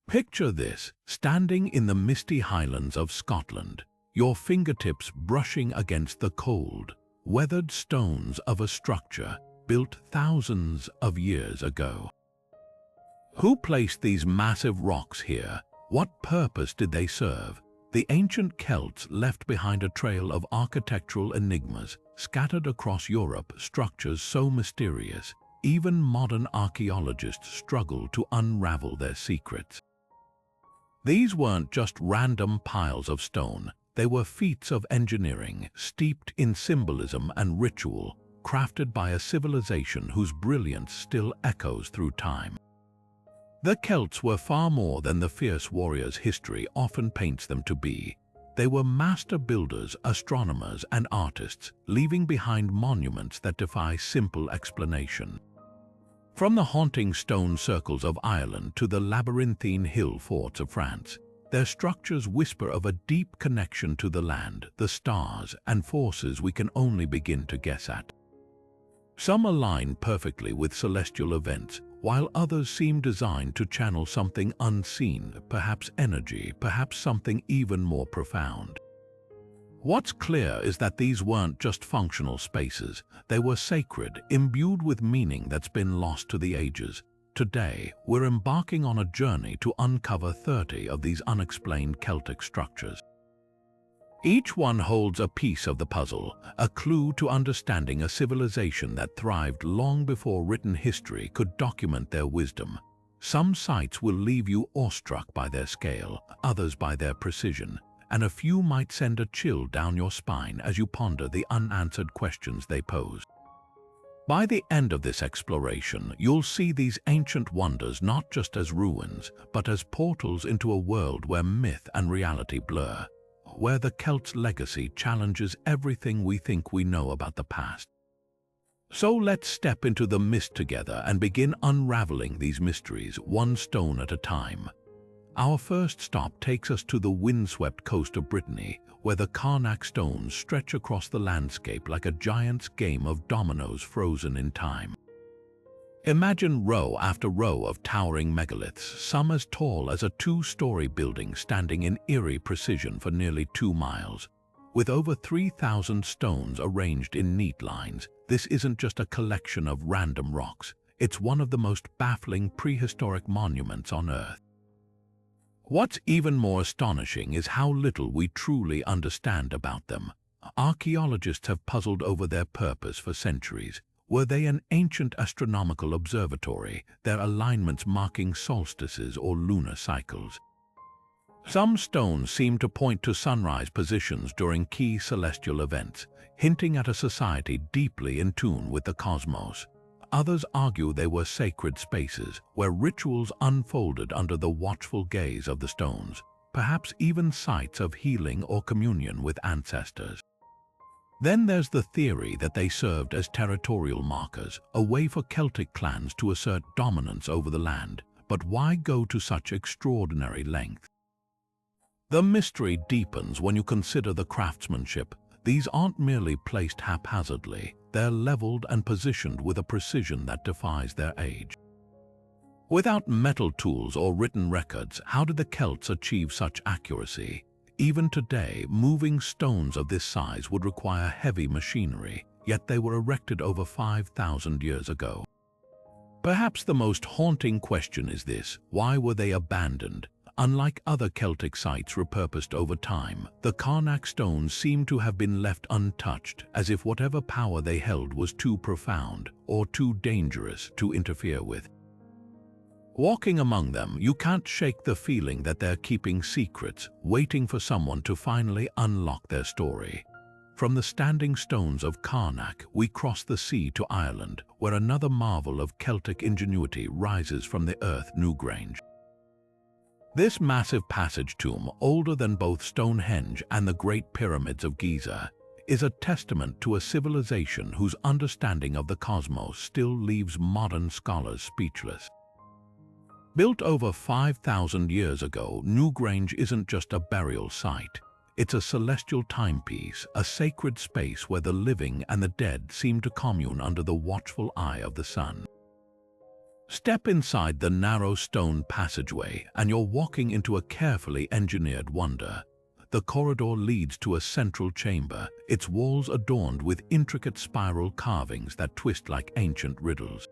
Picture this, standing in the misty highlands of Scotland, your fingertips brushing against the cold, weathered stones of a structure built thousands of years ago. Who placed these massive rocks here? What purpose did they serve? The ancient Celts left behind a trail of architectural enigmas scattered across Europe, structures so mysterious, even modern archaeologists struggle to unravel their secrets. These weren't just random piles of stone, they were feats of engineering, steeped in symbolism and ritual, crafted by a civilization whose brilliance still echoes through time. The Celts were far more than the fierce warriors history often paints them to be. They were master builders, astronomers, and artists, leaving behind monuments that defy simple explanation. From the haunting stone circles of Ireland to the labyrinthine hill forts of France, their structures whisper of a deep connection to the land, the stars, and forces we can only begin to guess at. Some align perfectly with celestial events, while others seem designed to channel something unseen, perhaps energy, perhaps something even more profound. What's clear is that these weren't just functional spaces, they were sacred, imbued with meaning that's been lost to the ages. Today, we're embarking on a journey to uncover 30 of these unexplained Celtic structures. Each one holds a piece of the puzzle, a clue to understanding a civilization that thrived long before written history could document their wisdom. Some sites will leave you awestruck by their scale, others by their precision, and a few might send a chill down your spine as you ponder the unanswered questions they pose. By the end of this exploration, you'll see these ancient wonders not just as ruins, but as portals into a world where myth and reality blur, where the Celts' legacy challenges everything we think we know about the past. So let's step into the mist together and begin unraveling these mysteries one stone at a time. Our first stop takes us to the windswept coast of Brittany, where the Carnac Stones stretch across the landscape like a giant's game of dominoes frozen in time. Imagine row after row of towering megaliths, some as tall as a two-story building standing in eerie precision for nearly 2 miles. With over 3,000 stones arranged in neat lines, this isn't just a collection of random rocks, it's one of the most baffling prehistoric monuments on Earth. What's even more astonishing is how little we truly understand about them. Archaeologists have puzzled over their purpose for centuries. Were they an ancient astronomical observatory, their alignments marking solstices or lunar cycles? Some stones seem to point to sunrise positions during key celestial events, hinting at a society deeply in tune with the cosmos. Others argue they were sacred spaces where rituals unfolded under the watchful gaze of the stones, perhaps even sites of healing or communion with ancestors. Then there's the theory that they served as territorial markers, a way for Celtic clans to assert dominance over the land. But why go to such extraordinary length? The mystery deepens when you consider the craftsmanship. These aren't merely placed haphazardly, they're leveled and positioned with a precision that defies their age. Without metal tools or written records, how did the Celts achieve such accuracy? Even today, moving stones of this size would require heavy machinery, yet they were erected over 5,000 years ago. Perhaps the most haunting question is this: why were they abandoned? Unlike other Celtic sites repurposed over time, the Carnac Stones seem to have been left untouched, as if whatever power they held was too profound or too dangerous to interfere with. Walking among them, you can't shake the feeling that they're keeping secrets, waiting for someone to finally unlock their story. From the standing stones of Carnac, we cross the sea to Ireland, where another marvel of Celtic ingenuity rises from the earth Newgrange. This massive passage tomb, older than both Stonehenge and the Great Pyramids of Giza, is a testament to a civilization whose understanding of the cosmos still leaves modern scholars speechless. Built over 5,000 years ago, Newgrange isn't just a burial site. It's a celestial timepiece, a sacred space where the living and the dead seem to commune under the watchful eye of the sun. Step inside the narrow stone passageway and you're walking into a carefully engineered wonder. The corridor leads to a central chamber, its walls adorned with intricate spiral carvings that twist like ancient riddles.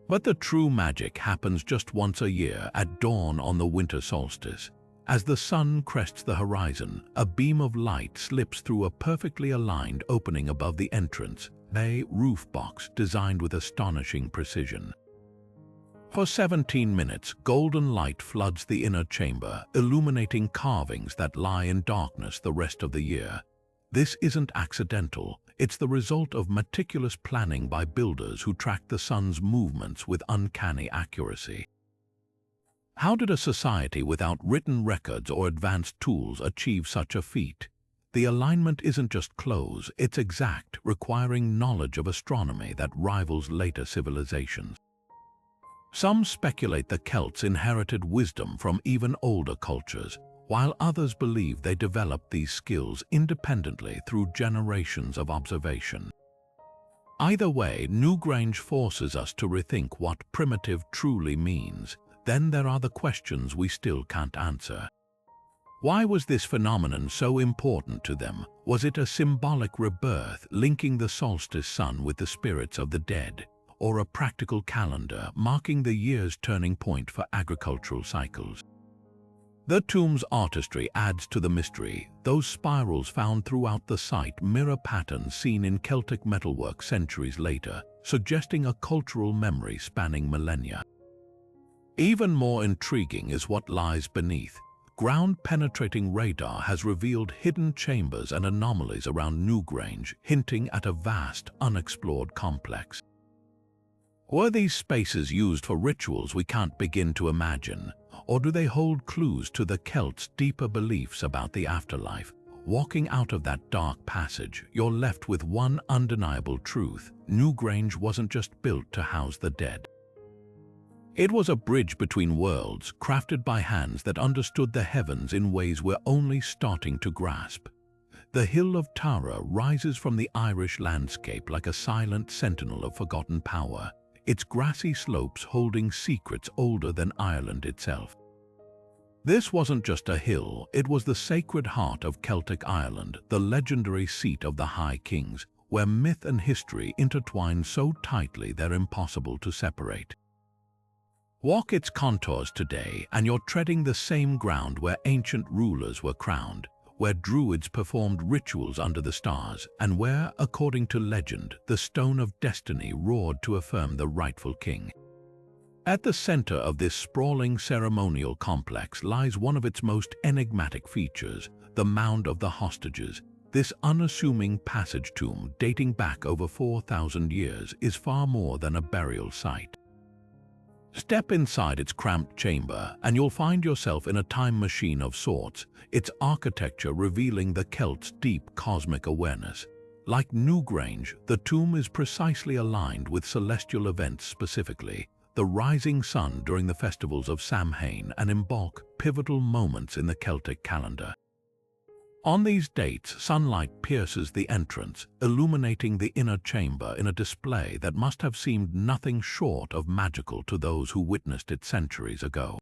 But the true magic happens just once a year at dawn on the winter solstice. As the sun crests the horizon, a beam of light slips through a perfectly aligned opening above the entrance, a roof box designed with astonishing precision. For 17 minutes, golden light floods the inner chamber, illuminating carvings that lie in darkness the rest of the year. This isn't accidental. It's the result of meticulous planning by builders who track the sun's movements with uncanny accuracy. How did a society without written records or advanced tools achieve such a feat? The alignment isn't just close, it's exact, requiring knowledge of astronomy that rivals later civilizations. Some speculate the Celts inherited wisdom from even older cultures, while others believe they developed these skills independently through generations of observation. Either way, Newgrange forces us to rethink what primitive truly means. Then there are the questions we still can't answer. Why was this phenomenon so important to them? Was it a symbolic rebirth linking the solstice sun with the spirits of the dead, or a practical calendar marking the year's turning point for agricultural cycles? The tomb's artistry adds to the mystery. Those spirals found throughout the site mirror patterns seen in Celtic metalwork centuries later, suggesting a cultural memory spanning millennia. Even more intriguing is what lies beneath. Ground-penetrating radar has revealed hidden chambers and anomalies around Newgrange, hinting at a vast, unexplored complex. Were these spaces used for rituals we can't begin to imagine, or do they hold clues to the Celts' deeper beliefs about the afterlife? Walking out of that dark passage, you're left with one undeniable truth: Newgrange wasn't just built to house the dead. It was a bridge between worlds, crafted by hands that understood the heavens in ways we're only starting to grasp. The hill of Tara rises from the Irish landscape like a silent sentinel of forgotten power, its grassy slopes holding secrets older than Ireland itself. This wasn't just a hill, it was the sacred heart of Celtic Ireland, the legendary seat of the High Kings, where myth and history intertwine so tightly they're impossible to separate. Walk its contours today and you're treading the same ground where ancient rulers were crowned, where druids performed rituals under the stars, and where, according to legend, the Stone of Destiny roared to affirm the rightful king. At the center of this sprawling ceremonial complex lies one of its most enigmatic features, the Mound of the Hostages. This unassuming passage tomb, dating back over 4,000 years, is far more than a burial site. Step inside its cramped chamber and you'll find yourself in a time machine of sorts, its architecture revealing the Celts' deep cosmic awareness. Like Newgrange, the tomb is precisely aligned with celestial events, specifically the rising sun during the festivals of Samhain and Imbolc, pivotal moments in the Celtic calendar. On these dates, sunlight pierces the entrance, illuminating the inner chamber in a display that must have seemed nothing short of magical to those who witnessed it centuries ago.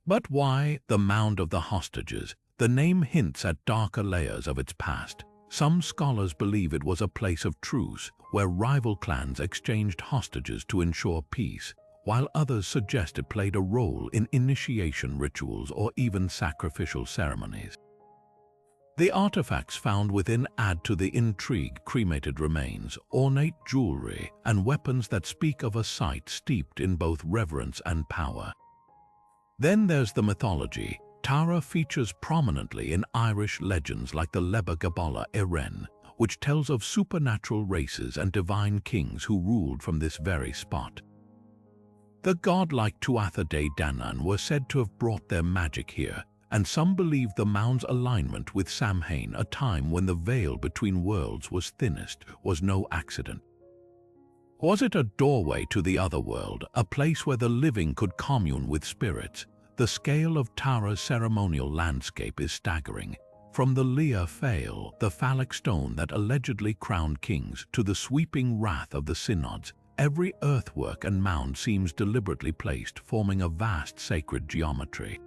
But why the Mound of the Hostages? The name hints at darker layers of its past. Some scholars believe it was a place of truce, where rival clans exchanged hostages to ensure peace, while others suggest it played a role in initiation rituals or even sacrificial ceremonies. The artifacts found within add to the intrigue: cremated remains, ornate jewelry, and weapons that speak of a site steeped in both reverence and power. Then there's the mythology. Tara features prominently in Irish legends like the Leba Gabála Érenn, which tells of supernatural races and divine kings who ruled from this very spot. The godlike Tuatha Dé Danann were said to have brought their magic here, and some believe the mound's alignment with Samhain, a time when the veil between worlds was thinnest, was no accident. Was it a doorway to the other world, a place where the living could commune with spirits? The scale of Tara's ceremonial landscape is staggering. From the Lia Fail, the phallic stone that allegedly crowned kings, to the sweeping wrath of the synods, every earthwork and mound seems deliberately placed, forming a vast sacred geometry.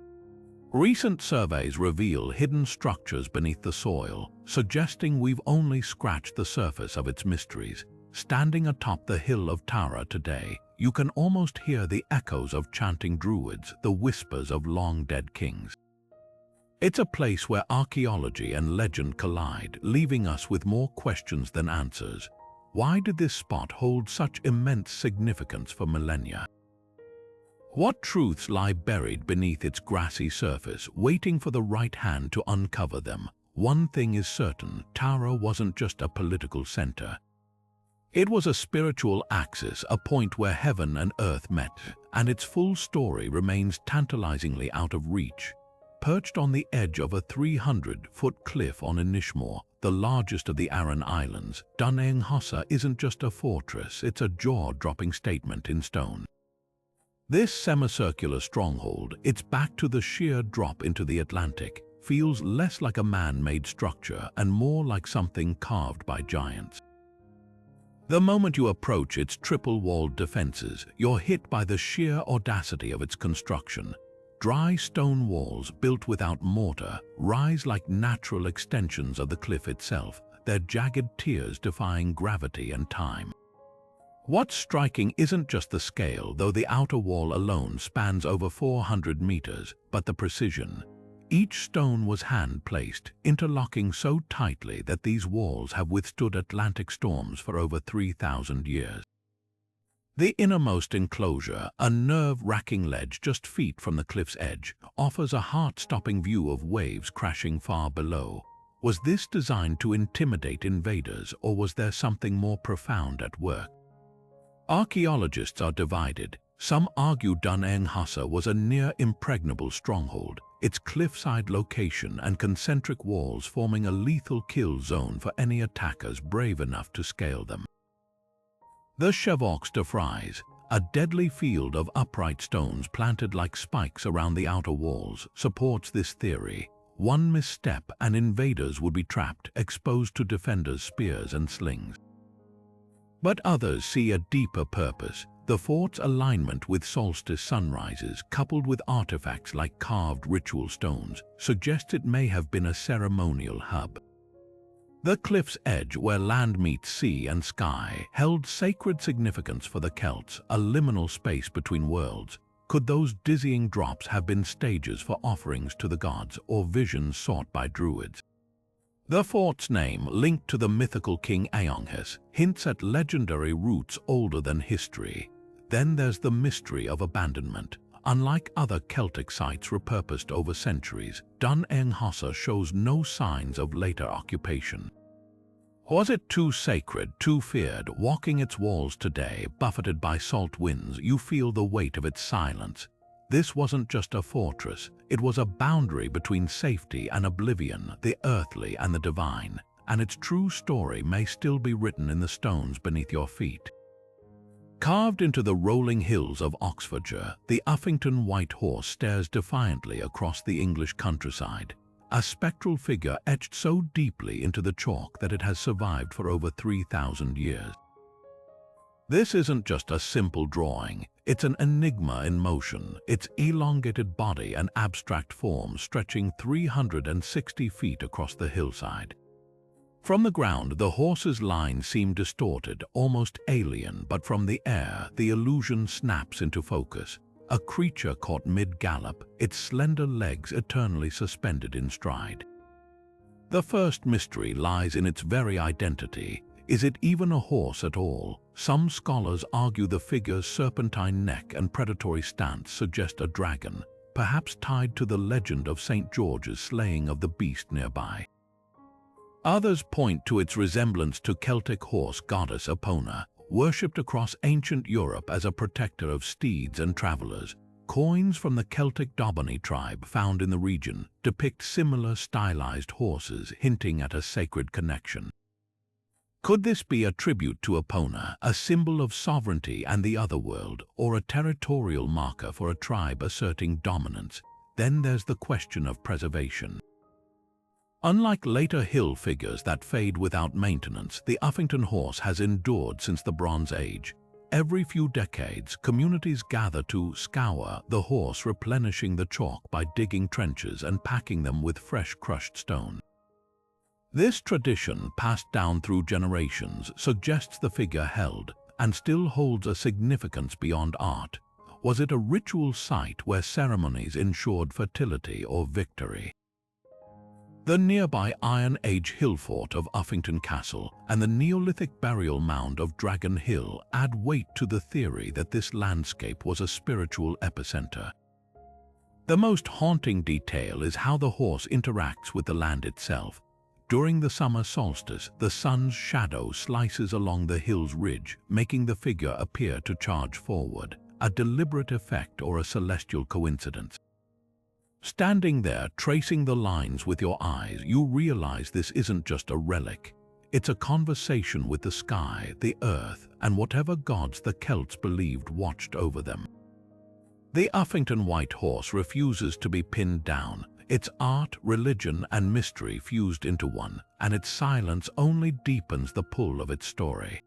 Recent surveys reveal hidden structures beneath the soil, suggesting we've only scratched the surface of its mysteries. Standing atop the hill of Tara today, you can almost hear the echoes of chanting druids, the whispers of long-dead kings. It's a place where archaeology and legend collide, leaving us with more questions than answers. Why did this spot hold such immense significance for millennia? What truths lie buried beneath its grassy surface, waiting for the right hand to uncover them? One thing is certain: Tara wasn't just a political center. It was a spiritual axis, a point where heaven and earth met, and its full story remains tantalizingly out of reach. Perched on the edge of a 300-foot cliff on Enigma, the largest of the Aran Islands, Dún Aonghasa isn't just a fortress, it's a jaw-dropping statement in stone. This semicircular stronghold, its back to the sheer drop into the Atlantic, feels less like a man-made structure and more like something carved by giants. The moment you approach its triple-walled defenses, you're hit by the sheer audacity of its construction. Dry stone walls built without mortar rise like natural extensions of the cliff itself, their jagged tiers defying gravity and time. What's striking isn't just the scale, though the outer wall alone spans over 400 meters, but the precision. Each stone was hand-placed, interlocking so tightly that these walls have withstood Atlantic storms for over 3,000 years. The innermost enclosure, a nerve-wracking ledge just feet from the cliff's edge, offers a heart-stopping view of waves crashing far below. Was this designed to intimidate invaders, or was there something more profound at work? Archaeologists are divided. Some argue Dún Aonghasa was a near-impregnable stronghold, its cliffside location and concentric walls forming a lethal kill zone for any attackers brave enough to scale them. The Chevaux de Frise, a deadly field of upright stones planted like spikes around the outer walls, supports this theory. One misstep and invaders would be trapped, exposed to defenders' spears and slings. But others see a deeper purpose. The fort's alignment with solstice sunrises, coupled with artifacts like carved ritual stones, suggests it may have been a ceremonial hub. The cliff's edge, where land meets sea and sky, held sacred significance for the Celts, a liminal space between worlds. Could those dizzying drops have been stages for offerings to the gods or visions sought by druids? The fort's name, linked to the mythical King Aonghasa, hints at legendary roots older than history. Then there's the mystery of abandonment. Unlike other Celtic sites repurposed over centuries, Dún Aonghasa shows no signs of later occupation. Was it too sacred, too feared? Walking its walls today, buffeted by salt winds, you feel the weight of its silence. This wasn't just a fortress, it was a boundary between safety and oblivion, the earthly and the divine, and its true story may still be written in the stones beneath your feet. Carved into the rolling hills of Oxfordshire, the Uffington White Horse stares defiantly across the English countryside, a spectral figure etched so deeply into the chalk that it has survived for over 3,000 years. This isn't just a simple drawing, it's an enigma in motion, its elongated body and abstract form stretching 360 feet across the hillside. From the ground, the horse's lines seem distorted, almost alien, but from the air, the illusion snaps into focus. A creature caught mid-gallop, its slender legs eternally suspended in stride. The first mystery lies in its very identity. Is it even a horse at all? Some scholars argue the figure's serpentine neck and predatory stance suggest a dragon, perhaps tied to the legend of St. George's slaying of the beast nearby. Others point to its resemblance to Celtic horse goddess Epona, worshipped across ancient Europe as a protector of steeds and travelers. Coins from the Celtic Dobony tribe found in the region depict similar stylized horses, hinting at a sacred connection. Could this be a tribute to Epona, a symbol of sovereignty and the otherworld, or a territorial marker for a tribe asserting dominance? Then there's the question of preservation. Unlike later hill figures that fade without maintenance, the Uffington horse has endured since the Bronze Age. Every few decades, communities gather to scour the horse, replenishing the chalk by digging trenches and packing them with fresh crushed stone. This tradition, passed down through generations, suggests the figure held, and still holds a significance beyond art. Was it a ritual site where ceremonies ensured fertility or victory? The nearby Iron Age hill fort of Uffington Castle and the Neolithic burial mound of Dragon Hill add weight to the theory that this landscape was a spiritual epicenter. The most haunting detail is how the horse interacts with the land itself. During the summer solstice, the sun's shadow slices along the hill's ridge, making the figure appear to charge forward, a deliberate effect or a celestial coincidence. Standing there, tracing the lines with your eyes, you realize this isn't just a relic. It's a conversation with the sky, the earth, and whatever gods the Celts believed watched over them. The Uffington White Horse refuses to be pinned down. Its art, religion, and mystery fused into one, and its silence only deepens the pull of its story.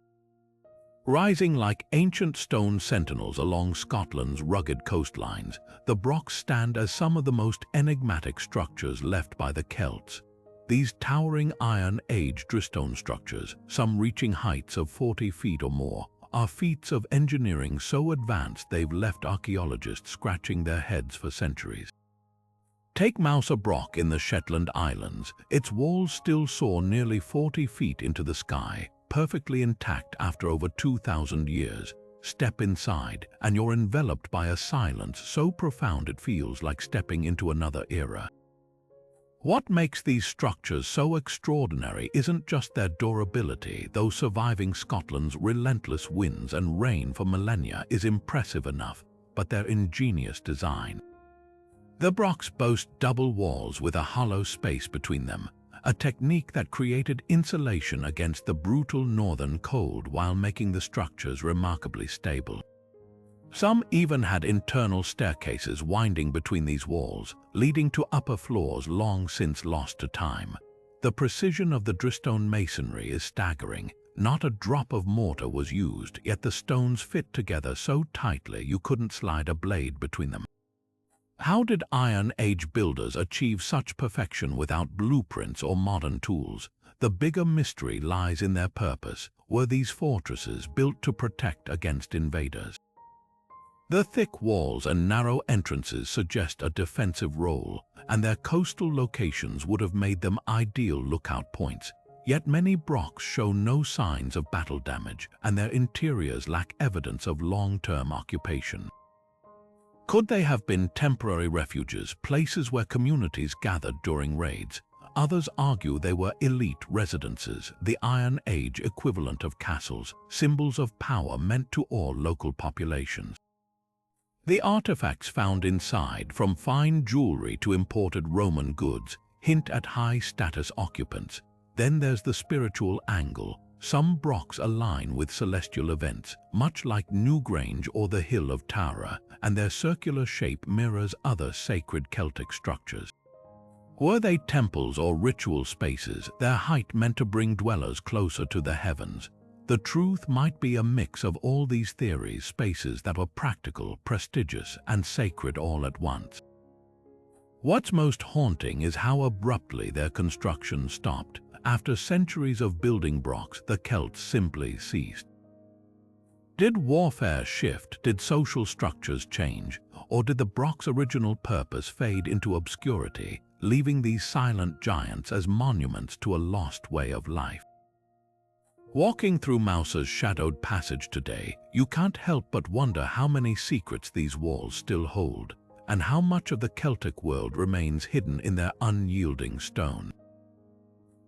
Rising like ancient stone sentinels along Scotland's rugged coastlines, the Brochs stand as some of the most enigmatic structures left by the Celts. These towering Iron Age dristone structures, some reaching heights of 40 feet or more, are feats of engineering so advanced they've left archaeologists scratching their heads for centuries. Take Mousa Broch in the Shetland Islands. Its walls still soar nearly 40 feet into the sky, perfectly intact after over 2,000 years. Step inside, and you're enveloped by a silence so profound it feels like stepping into another era. What makes these structures so extraordinary isn't just their durability, though surviving Scotland's relentless winds and rain for millennia is impressive enough, but their ingenious design. The Brochs boast double walls with a hollow space between them, a technique that created insulation against the brutal northern cold while making the structures remarkably stable. Some even had internal staircases winding between these walls, leading to upper floors long since lost to time. The precision of the dristone masonry is staggering. Not a drop of mortar was used, yet the stones fit together so tightly you couldn't slide a blade between them. How did Iron Age builders achieve such perfection without blueprints or modern tools? The bigger mystery lies in their purpose. Were these fortresses built to protect against invaders? The thick walls and narrow entrances suggest a defensive role, and their coastal locations would have made them ideal lookout points. Yet many Brochs show no signs of battle damage, and their interiors lack evidence of long-term occupation. Could they have been temporary refuges, places where communities gathered during raids? Others argue they were elite residences, the Iron Age equivalent of castles, symbols of power meant to all local populations. The artifacts found inside, from fine jewelry to imported Roman goods, hint at high-status occupants. Then there's the spiritual angle. Some Brochs align with celestial events, much like Newgrange or the Hill of Tara, and their circular shape mirrors other sacred Celtic structures. Were they temples or ritual spaces, their height meant to bring dwellers closer to the heavens? The truth might be a mix of all these theories, spaces that were practical, prestigious, and sacred all at once. What's most haunting is how abruptly their construction stopped. After centuries of building Brochs, the Celts simply ceased. Did warfare shift? Did social structures change? Or did the Brochs' original purpose fade into obscurity, leaving these silent giants as monuments to a lost way of life? Walking through Mousa's shadowed passage today, you can't help but wonder how many secrets these walls still hold, and how much of the Celtic world remains hidden in their unyielding stone.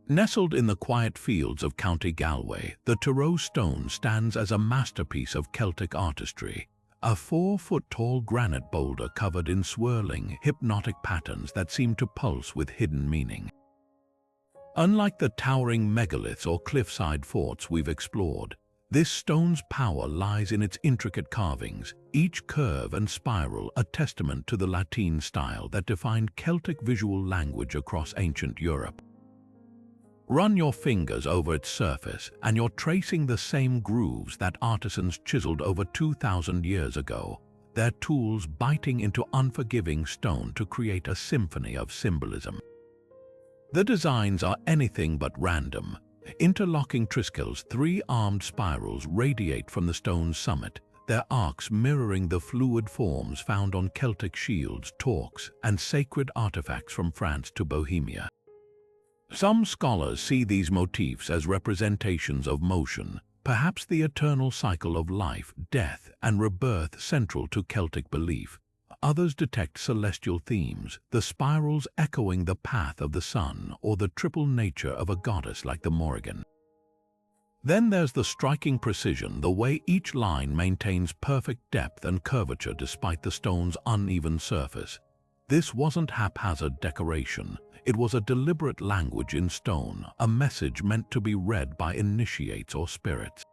Nestled in the quiet fields of County Galway, the Tyrone stone stands as a masterpiece of Celtic artistry, a 4-foot-tall granite boulder covered in swirling, hypnotic patterns that seem to pulse with hidden meaning. Unlike the towering megaliths or cliffside forts we've explored, this stone's power lies in its intricate carvings, each curve and spiral a testament to the Latin style that defined Celtic visual language across ancient Europe. Run your fingers over its surface and you're tracing the same grooves that artisans chiseled over 2,000 years ago, their tools biting into unforgiving stone to create a symphony of symbolism. The designs are anything but random. Interlocking triskel's three-armed spirals radiate from the stone's summit, their arcs mirroring the fluid forms found on Celtic shields, torques, and sacred artifacts from France to Bohemia. Some scholars see these motifs as representations of motion, perhaps the eternal cycle of life, death, and rebirth central to Celtic belief. Others detect celestial themes, the spirals echoing the path of the sun or the triple nature of a goddess like the Morrigan. Then there's the striking precision, the way each line maintains perfect depth and curvature despite the stone's uneven surface. This wasn't haphazard decoration. It was a deliberate language in stone, a message meant to be read by initiates or spirits.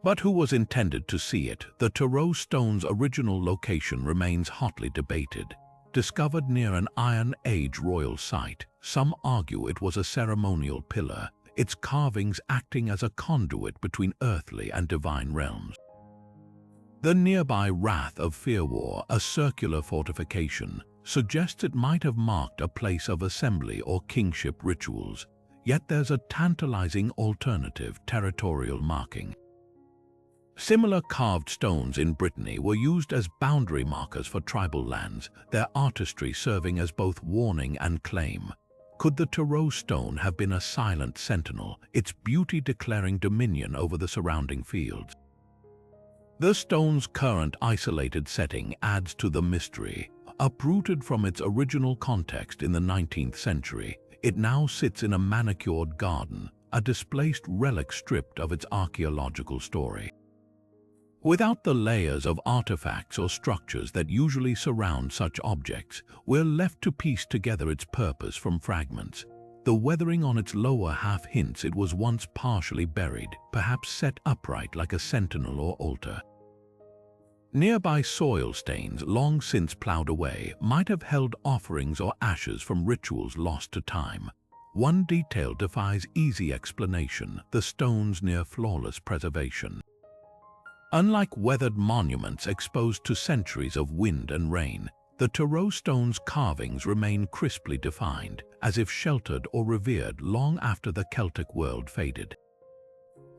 But who was intended to see it? The Turow stone's original location remains hotly debated. Discovered near an Iron Age royal site, some argue it was a ceremonial pillar, its carvings acting as a conduit between earthly and divine realms. The nearby Rath of Fearwar, a circular fortification, suggests it might have marked a place of assembly or kingship rituals, yet there's a tantalizing alternative, territorial marking. Similar carved stones in Brittany were used as boundary markers for tribal lands, their artistry serving as both warning and claim. Could the Turow stone have been a silent sentinel, its beauty declaring dominion over the surrounding fields? The stone's current isolated setting adds to the mystery. Uprooted from its original context in the 19th century, it now sits in a manicured garden, a displaced relic stripped of its archaeological story. Without the layers of artifacts or structures that usually surround such objects, we're left to piece together its purpose from fragments. The weathering on its lower half hints it was once partially buried, perhaps set upright like a sentinel or altar. Nearby soil stains, long since plowed away, might have held offerings or ashes from rituals lost to time. One detail defies easy explanation, the stone's near flawless preservation. Unlike weathered monuments exposed to centuries of wind and rain, the Turow stone's carvings remain crisply defined, as if sheltered or revered long after the Celtic world faded.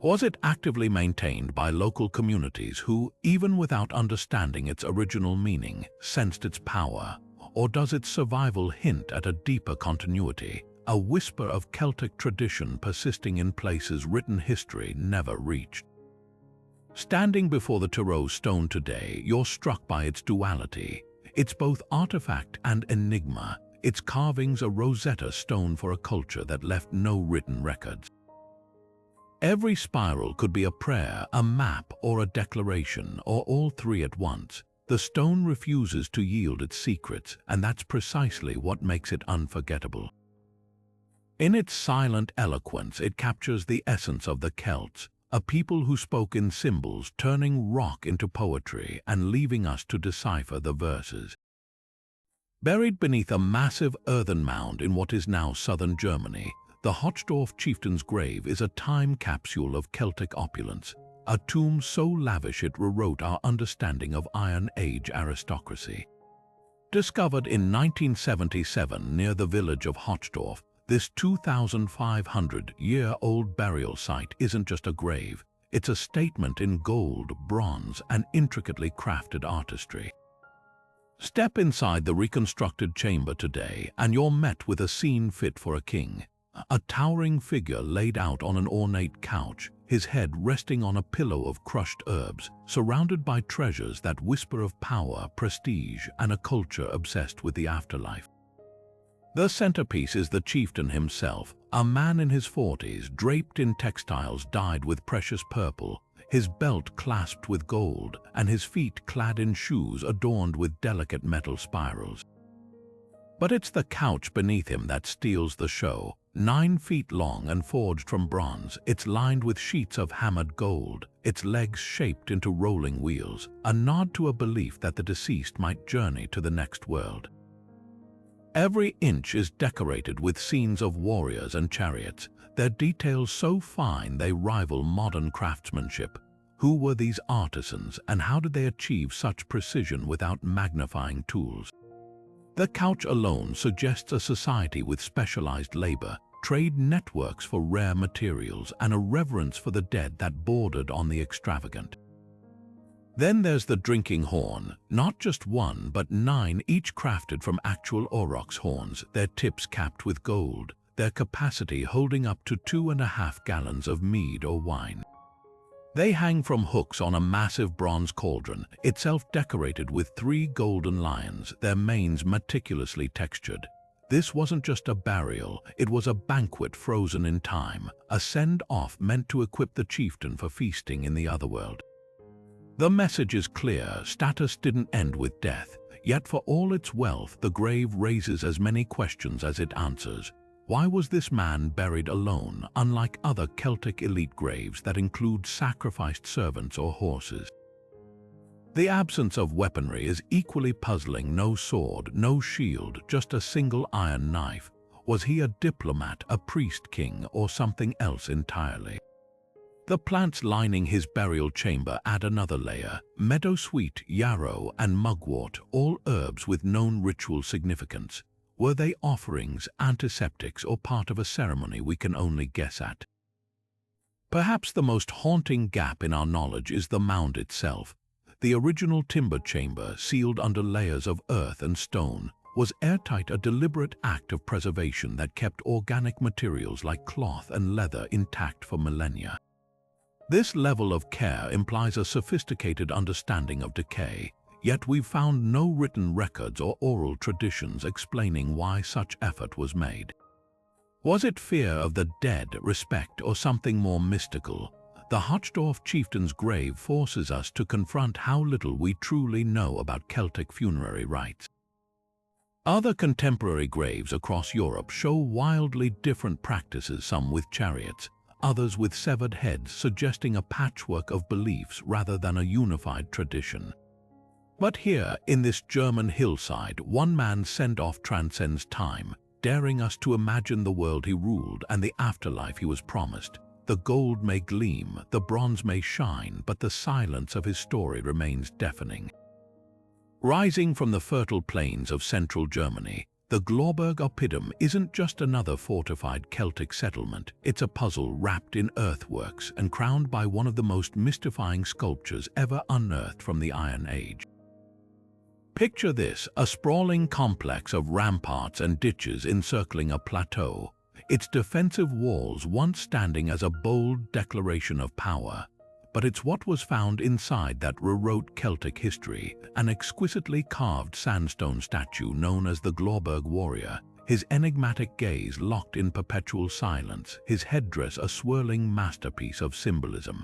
Was it actively maintained by local communities who, even without understanding its original meaning, sensed its power? Or does its survival hint at a deeper continuity, a whisper of Celtic tradition persisting in places written history never reached? Standing before the Turow stone today, you're struck by its duality. It's both artifact and enigma, its carvings a Rosetta Stone for a culture that left no written records. Every spiral could be a prayer, a map, or a declaration, or all three at once. The stone refuses to yield its secrets, and that's precisely what makes it unforgettable. In its silent eloquence, it captures the essence of the Celts, a people who spoke in symbols, turning rock into poetry and leaving us to decipher the verses. Buried beneath a massive earthen mound in what is now southern Germany, the Hochdorf chieftain's grave is a time capsule of Celtic opulence, a tomb so lavish it rewrote our understanding of Iron Age aristocracy. Discovered in 1977 near the village of Hochdorf, this 2,500-year-old burial site isn't just a grave, it's a statement in gold, bronze, and intricately crafted artistry. Step inside the reconstructed chamber today and you're met with a scene fit for a king. A towering figure laid out on an ornate couch, his head resting on a pillow of crushed herbs, surrounded by treasures that whisper of power, prestige, and a culture obsessed with the afterlife. The centerpiece is the chieftain himself, a man in his 40s, draped in textiles dyed with precious purple, his belt clasped with gold, and his feet clad in shoes adorned with delicate metal spirals. But it's the couch beneath him that steals the show. 9 feet long and forged from bronze, it's lined with sheets of hammered gold, its legs shaped into rolling wheels, a nod to a belief that the deceased might journey to the next world. Every inch is decorated with scenes of warriors and chariots, their details so fine they rival modern craftsmanship. Who were these artisans, and how did they achieve such precision without magnifying tools? The couch alone suggests a society with specialized labor, trade networks for rare materials, and a reverence for the dead that bordered on the extravagant. Then there's the drinking horn, not just one but 9, each crafted from actual aurochs horns, their tips capped with gold, their capacity holding up to 2.5 gallons of mead or wine. They hang from hooks on a massive bronze cauldron, itself decorated with 3 golden lions, their manes meticulously textured. This wasn't just a burial, it was a banquet frozen in time, a send-off meant to equip the chieftain for feasting in the otherworld. The message is clear: status didn't end with death, yet for all its wealth, the grave raises as many questions as it answers. Why was this man buried alone, unlike other Celtic elite graves that include sacrificed servants or horses? The absence of weaponry is equally puzzling. No sword, no shield, just a single iron knife. Was he a diplomat, a priest-king, or something else entirely? The plants lining his burial chamber add another layer: meadowsweet, yarrow, and mugwort, all herbs with known ritual significance. Were they offerings, antiseptics, or part of a ceremony we can only guess at? Perhaps the most haunting gap in our knowledge is the mound itself. The original timber chamber, sealed under layers of earth and stone, was airtight, a deliberate act of preservation that kept organic materials like cloth and leather intact for millennia. This level of care implies a sophisticated understanding of decay, yet we've found no written records or oral traditions explaining why such effort was made. Was it fear of the dead, respect, or something more mystical? The Hochdorf chieftain's grave forces us to confront how little we truly know about Celtic funerary rites. Other contemporary graves across Europe show wildly different practices, some with chariots, others with severed heads, suggesting a patchwork of beliefs rather than a unified tradition. But here, in this German hillside, one man's send-off transcends time, daring us to imagine the world he ruled and the afterlife he was promised. The gold may gleam, the bronze may shine, but the silence of his story remains deafening. Rising from the fertile plains of central Germany, the Glauberg Oppidum isn't just another fortified Celtic settlement. It's a puzzle wrapped in earthworks and crowned by one of the most mystifying sculptures ever unearthed from the Iron Age. Picture this: a sprawling complex of ramparts and ditches encircling a plateau, its defensive walls once standing as a bold declaration of power. But it's what was found inside that rewrote Celtic history: an exquisitely carved sandstone statue known as the Glauberg warrior, his enigmatic gaze locked in perpetual silence, his headdress a swirling masterpiece of symbolism.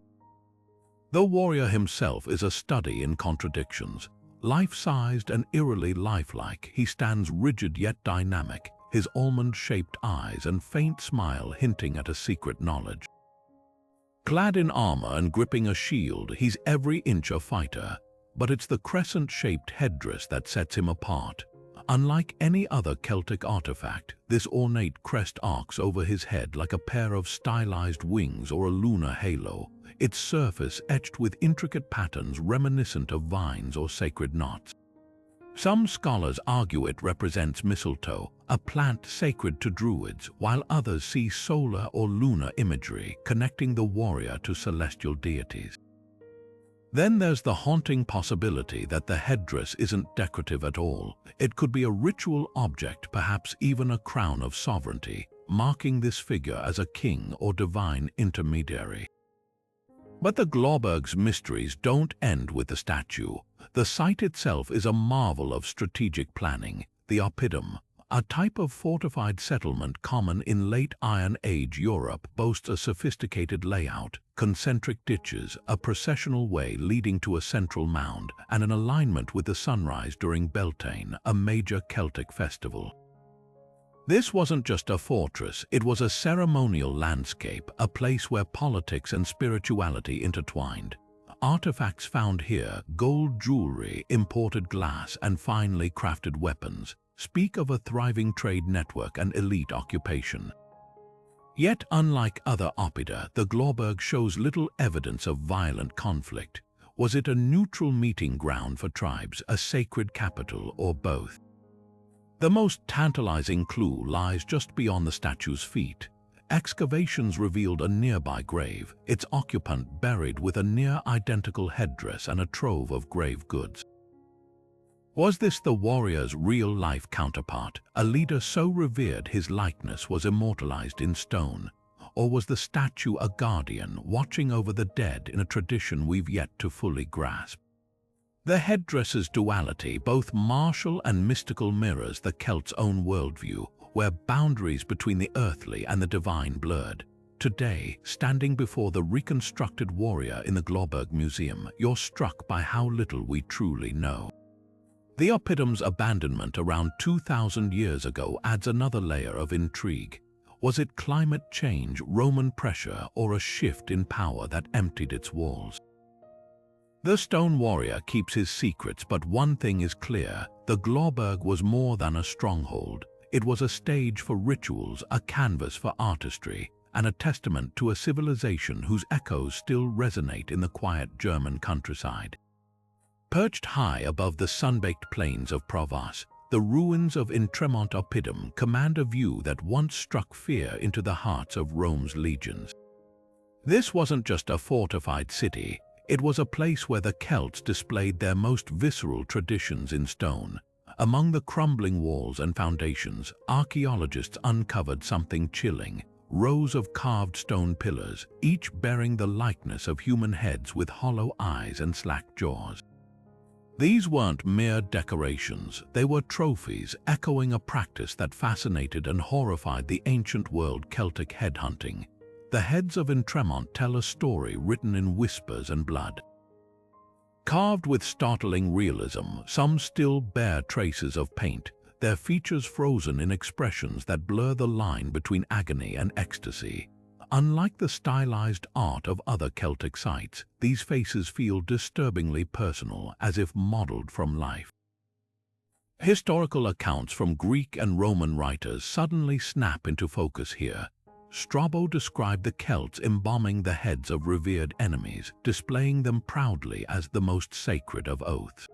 The warrior himself is a study in contradictions. Life-sized and eerily lifelike, he stands rigid yet dynamic, his almond-shaped eyes and faint smile hinting at a secret knowledge. Clad in armor and gripping a shield, he's every inch a fighter, but it's the crescent-shaped headdress that sets him apart. Unlike any other Celtic artifact, this ornate crest arcs over his head like a pair of stylized wings or a lunar halo, its surface etched with intricate patterns reminiscent of vines or sacred knots. Some scholars argue it represents mistletoe, a plant sacred to Druids, while others see solar or lunar imagery connecting the warrior to celestial deities. Then there's the haunting possibility that the headdress isn't decorative at all. It could be a ritual object, perhaps even a crown of sovereignty, marking this figure as a king or divine intermediary. But the Glauberg's mysteries don't end with the statue. The site itself is a marvel of strategic planning. The Oppidum, a type of fortified settlement common in late Iron Age Europe, boasts a sophisticated layout, concentric ditches, a processional way leading to a central mound, and an alignment with the sunrise during Beltane, a major Celtic festival. This wasn't just a fortress, it was a ceremonial landscape, a place where politics and spirituality intertwined. Artifacts found here, gold jewelry, imported glass, and finely crafted weapons, speak of a thriving trade network and elite occupation. Yet, unlike other oppida, the Glorberg shows little evidence of violent conflict. Was it a neutral meeting ground for tribes, a sacred capital, or both? The most tantalizing clue lies just beyond the statue's feet. Excavations revealed a nearby grave, its occupant buried with a near-identical headdress and a trove of grave goods. Was this the warrior's real-life counterpart, a leader so revered his likeness was immortalized in stone? Or was the statue a guardian watching over the dead in a tradition we've yet to fully grasp? The headdress's duality, both martial and mystical, mirrors the Celt's own worldview, where boundaries between the earthly and the divine blurred. Today, standing before the reconstructed warrior in the Glorberg Museum, you're struck by how little we truly know. The oppidum's abandonment around 2,000 years ago adds another layer of intrigue. Was it climate change, Roman pressure, or a shift in power that emptied its walls? The stone warrior keeps his secrets, but one thing is clear: the Glorberg was more than a stronghold. It was a stage for rituals, a canvas for artistry, and a testament to a civilization whose echoes still resonate in the quiet German countryside. Perched high above the sun-baked plains of Provence, the ruins of Intremont Oppidum command a view that once struck fear into the hearts of Rome's legions. This wasn't just a fortified city, it was a place where the Celts displayed their most visceral traditions in stone. Among the crumbling walls and foundations, archaeologists uncovered something chilling: rows of carved stone pillars, each bearing the likeness of human heads with hollow eyes and slack jaws. These weren't mere decorations, they were trophies, echoing a practice that fascinated and horrified the ancient world: Celtic headhunting. The heads of Intremont tell a story written in whispers and blood. Carved with startling realism, some still bear traces of paint, their features frozen in expressions that blur the line between agony and ecstasy. Unlike the stylized art of other Celtic sites, these faces feel disturbingly personal, as if modeled from life. Historical accounts from Greek and Roman writers suddenly snap into focus here. Strabo described the Celts embalming the heads of revered enemies, displaying them proudly as the most sacred of oaths.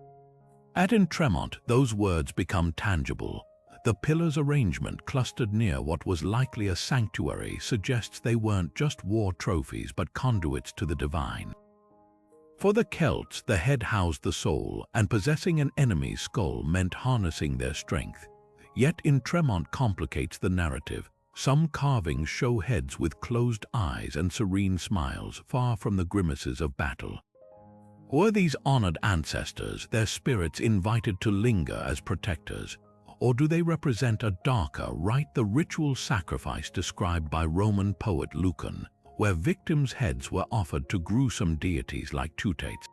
At Intremont, those words become tangible. The pillars' arrangement, clustered near what was likely a sanctuary, suggests they weren't just war trophies but conduits to the divine. For the Celts, the head housed the soul, and possessing an enemy's skull meant harnessing their strength. Yet Intremont complicates the narrative. Some carvings show heads with closed eyes and serene smiles, far from the grimaces of battle. Were these honored ancestors, their spirits invited to linger as protectors? Or do they represent a darker rite, the ritual sacrifice described by Roman poet Lucan, where victims' heads were offered to gruesome deities like Teutates?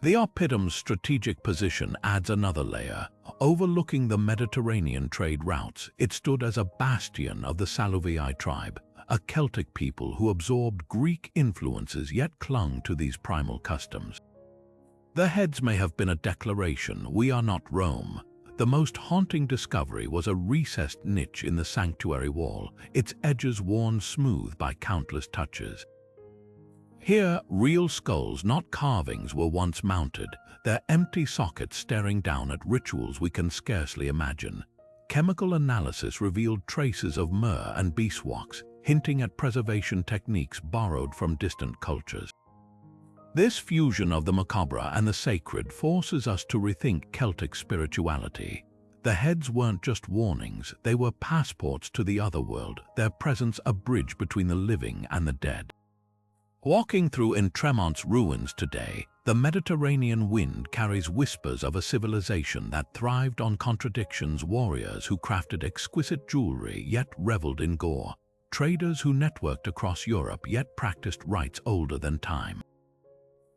The oppidum's strategic position adds another layer. Overlooking the Mediterranean trade routes, it stood as a bastion of the Saluvii tribe, a Celtic people who absorbed Greek influences yet clung to these primal customs. The heads may have been a declaration, "We are not Rome." The most haunting discovery was a recessed niche in the sanctuary wall, its edges worn smooth by countless touches. Here, real skulls, not carvings, were once mounted, their empty sockets staring down at rituals we can scarcely imagine. Chemical analysis revealed traces of myrrh and beeswax, hinting at preservation techniques borrowed from distant cultures. This fusion of the macabre and the sacred forces us to rethink Celtic spirituality. The heads weren't just warnings, they were passports to the otherworld, their presence a bridge between the living and the dead. Walking through Intremont's ruins today, the Mediterranean wind carries whispers of a civilization that thrived on contradictions: warriors who crafted exquisite jewelry yet reveled in gore, traders who networked across Europe yet practiced rites older than time.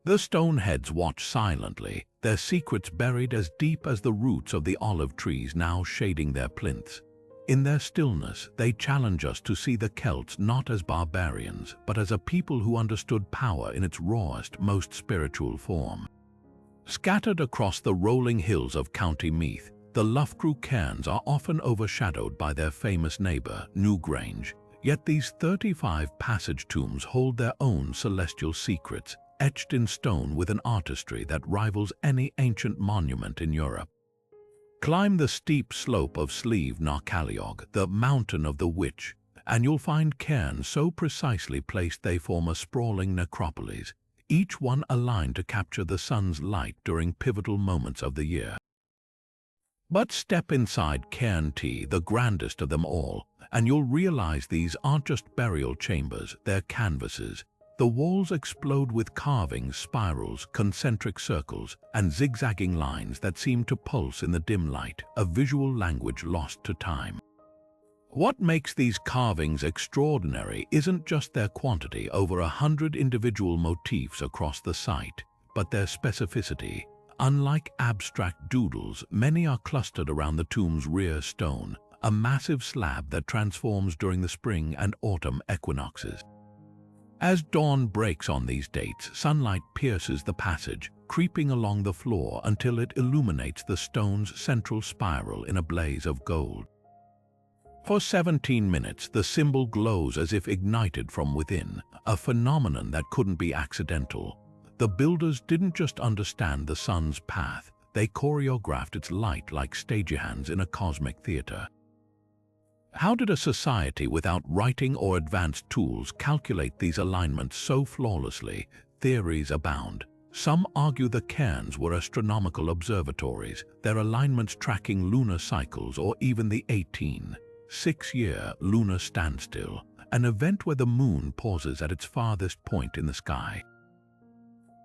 The stone heads watch silently, their secrets buried as deep as the roots of the olive trees now shading their plinths. In their stillness, they challenge us to see the Celts not as barbarians, but as a people who understood power in its rawest, most spiritual form. Scattered across the rolling hills of County Meath, The Loughcrew cairns are often overshadowed by their famous neighbour, Newgrange, yet these 35 passage tombs hold their own celestial secrets, etched in stone with an artistry that rivals any ancient monument in Europe. Climb the steep slope of Slieve na Callioag, the Mountain of the Witch, and you'll find cairns so precisely placed they form a sprawling necropolis, each one aligned to capture the sun's light during pivotal moments of the year. But step inside Cairn T, the grandest of them all, and you'll realize these aren't just burial chambers, they're canvases. The walls explode with carvings, spirals, concentric circles, and zigzagging lines that seem to pulse in the dim light, a visual language lost to time. What makes these carvings extraordinary isn't just their quantity, over 100 individual motifs across the site, but their specificity. Unlike abstract doodles, many are clustered around the tomb's rear stone, a massive slab that transforms during the spring and autumn equinoxes. As dawn breaks on these dates, sunlight pierces the passage, creeping along the floor until it illuminates the stone's central spiral in a blaze of gold. For 17 minutes, the symbol glows as if ignited from within, a phenomenon that couldn't be accidental. The builders didn't just understand the sun's path, they choreographed its light like stagehands in a cosmic theater. How did a society without writing or advanced tools calculate these alignments so flawlessly? Theories abound. Some argue the cairns were astronomical observatories, their alignments tracking lunar cycles or even the 18-6-year lunar standstill, an event where the moon pauses at its farthest point in the sky.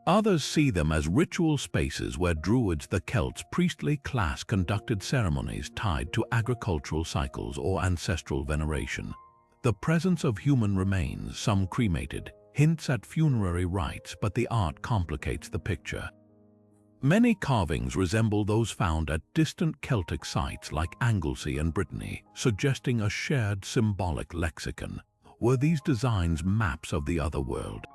Others see them as ritual spaces where Druids, the Celts' priestly class, conducted ceremonies tied to agricultural cycles or ancestral veneration. The presence of human remains, some cremated, hints at funerary rites, but the art complicates the picture. Many carvings resemble those found at distant Celtic sites like Anglesey and Brittany, suggesting a shared symbolic lexicon. Were these designs maps of the other world?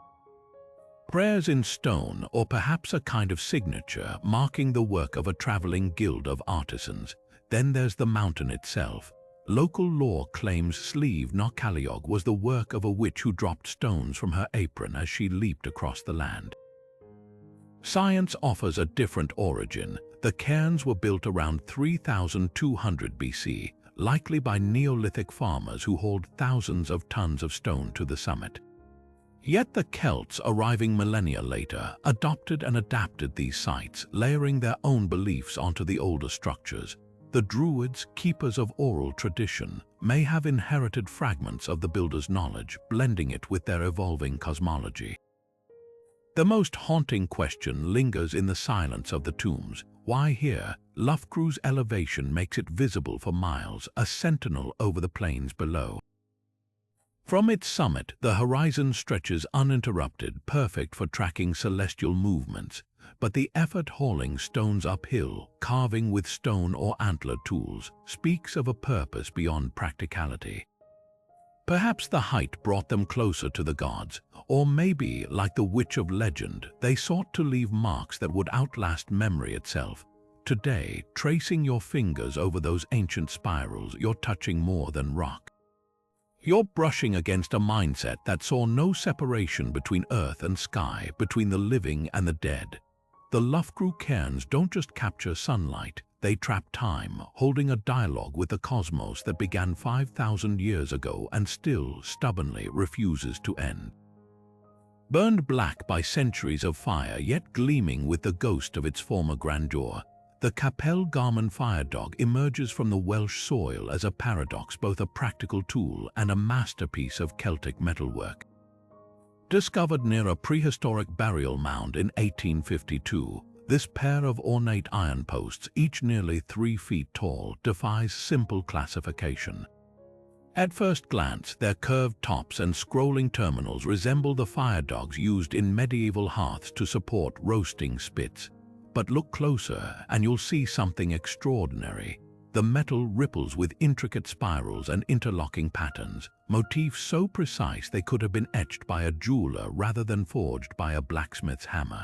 Prayers in stone, or perhaps a kind of signature marking the work of a traveling guild of artisans. Then there's the mountain itself. Local lore claims Slieve na Callioag was the work of a witch who dropped stones from her apron as she leaped across the land. Science offers a different origin. The cairns were built around 3200 BC, likely by Neolithic farmers who hauled thousands of tons of stone to the summit. Yet the Celts, arriving millennia later, adopted and adapted these sites, layering their own beliefs onto the older structures. The Druids, keepers of oral tradition, may have inherited fragments of the builders' knowledge, blending it with their evolving cosmology. The most haunting question lingers in the silence of the tombs. Why here? Loughcrew's elevation makes it visible for miles, a sentinel over the plains below. From its summit, the horizon stretches uninterrupted, perfect for tracking celestial movements, but the effort hauling stones uphill, carving with stone or antler tools, speaks of a purpose beyond practicality. Perhaps the height brought them closer to the gods, or maybe, like the witch of legend, they sought to leave marks that would outlast memory itself. Today, tracing your fingers over those ancient spirals, you're touching more than rock. You're brushing against a mindset that saw no separation between earth and sky, between the living and the dead. The Loughcrew cairns don't just capture sunlight, they trap time, holding a dialogue with the cosmos that began 5,000 years ago and still stubbornly refuses to end. Burned black by centuries of fire, yet gleaming with the ghost of its former grandeur, the Capel Garman fire dog emerges from the Welsh soil as a paradox, both a practical tool and a masterpiece of Celtic metalwork. Discovered near a prehistoric burial mound in 1852, this pair of ornate iron posts, each nearly 3 feet tall, defies simple classification. At first glance, their curved tops and scrolling terminals resemble the fire dogs used in medieval hearths to support roasting spits. But look closer and you'll see something extraordinary. The metal ripples with intricate spirals and interlocking patterns, motifs so precise they could have been etched by a jeweler rather than forged by a blacksmith's hammer.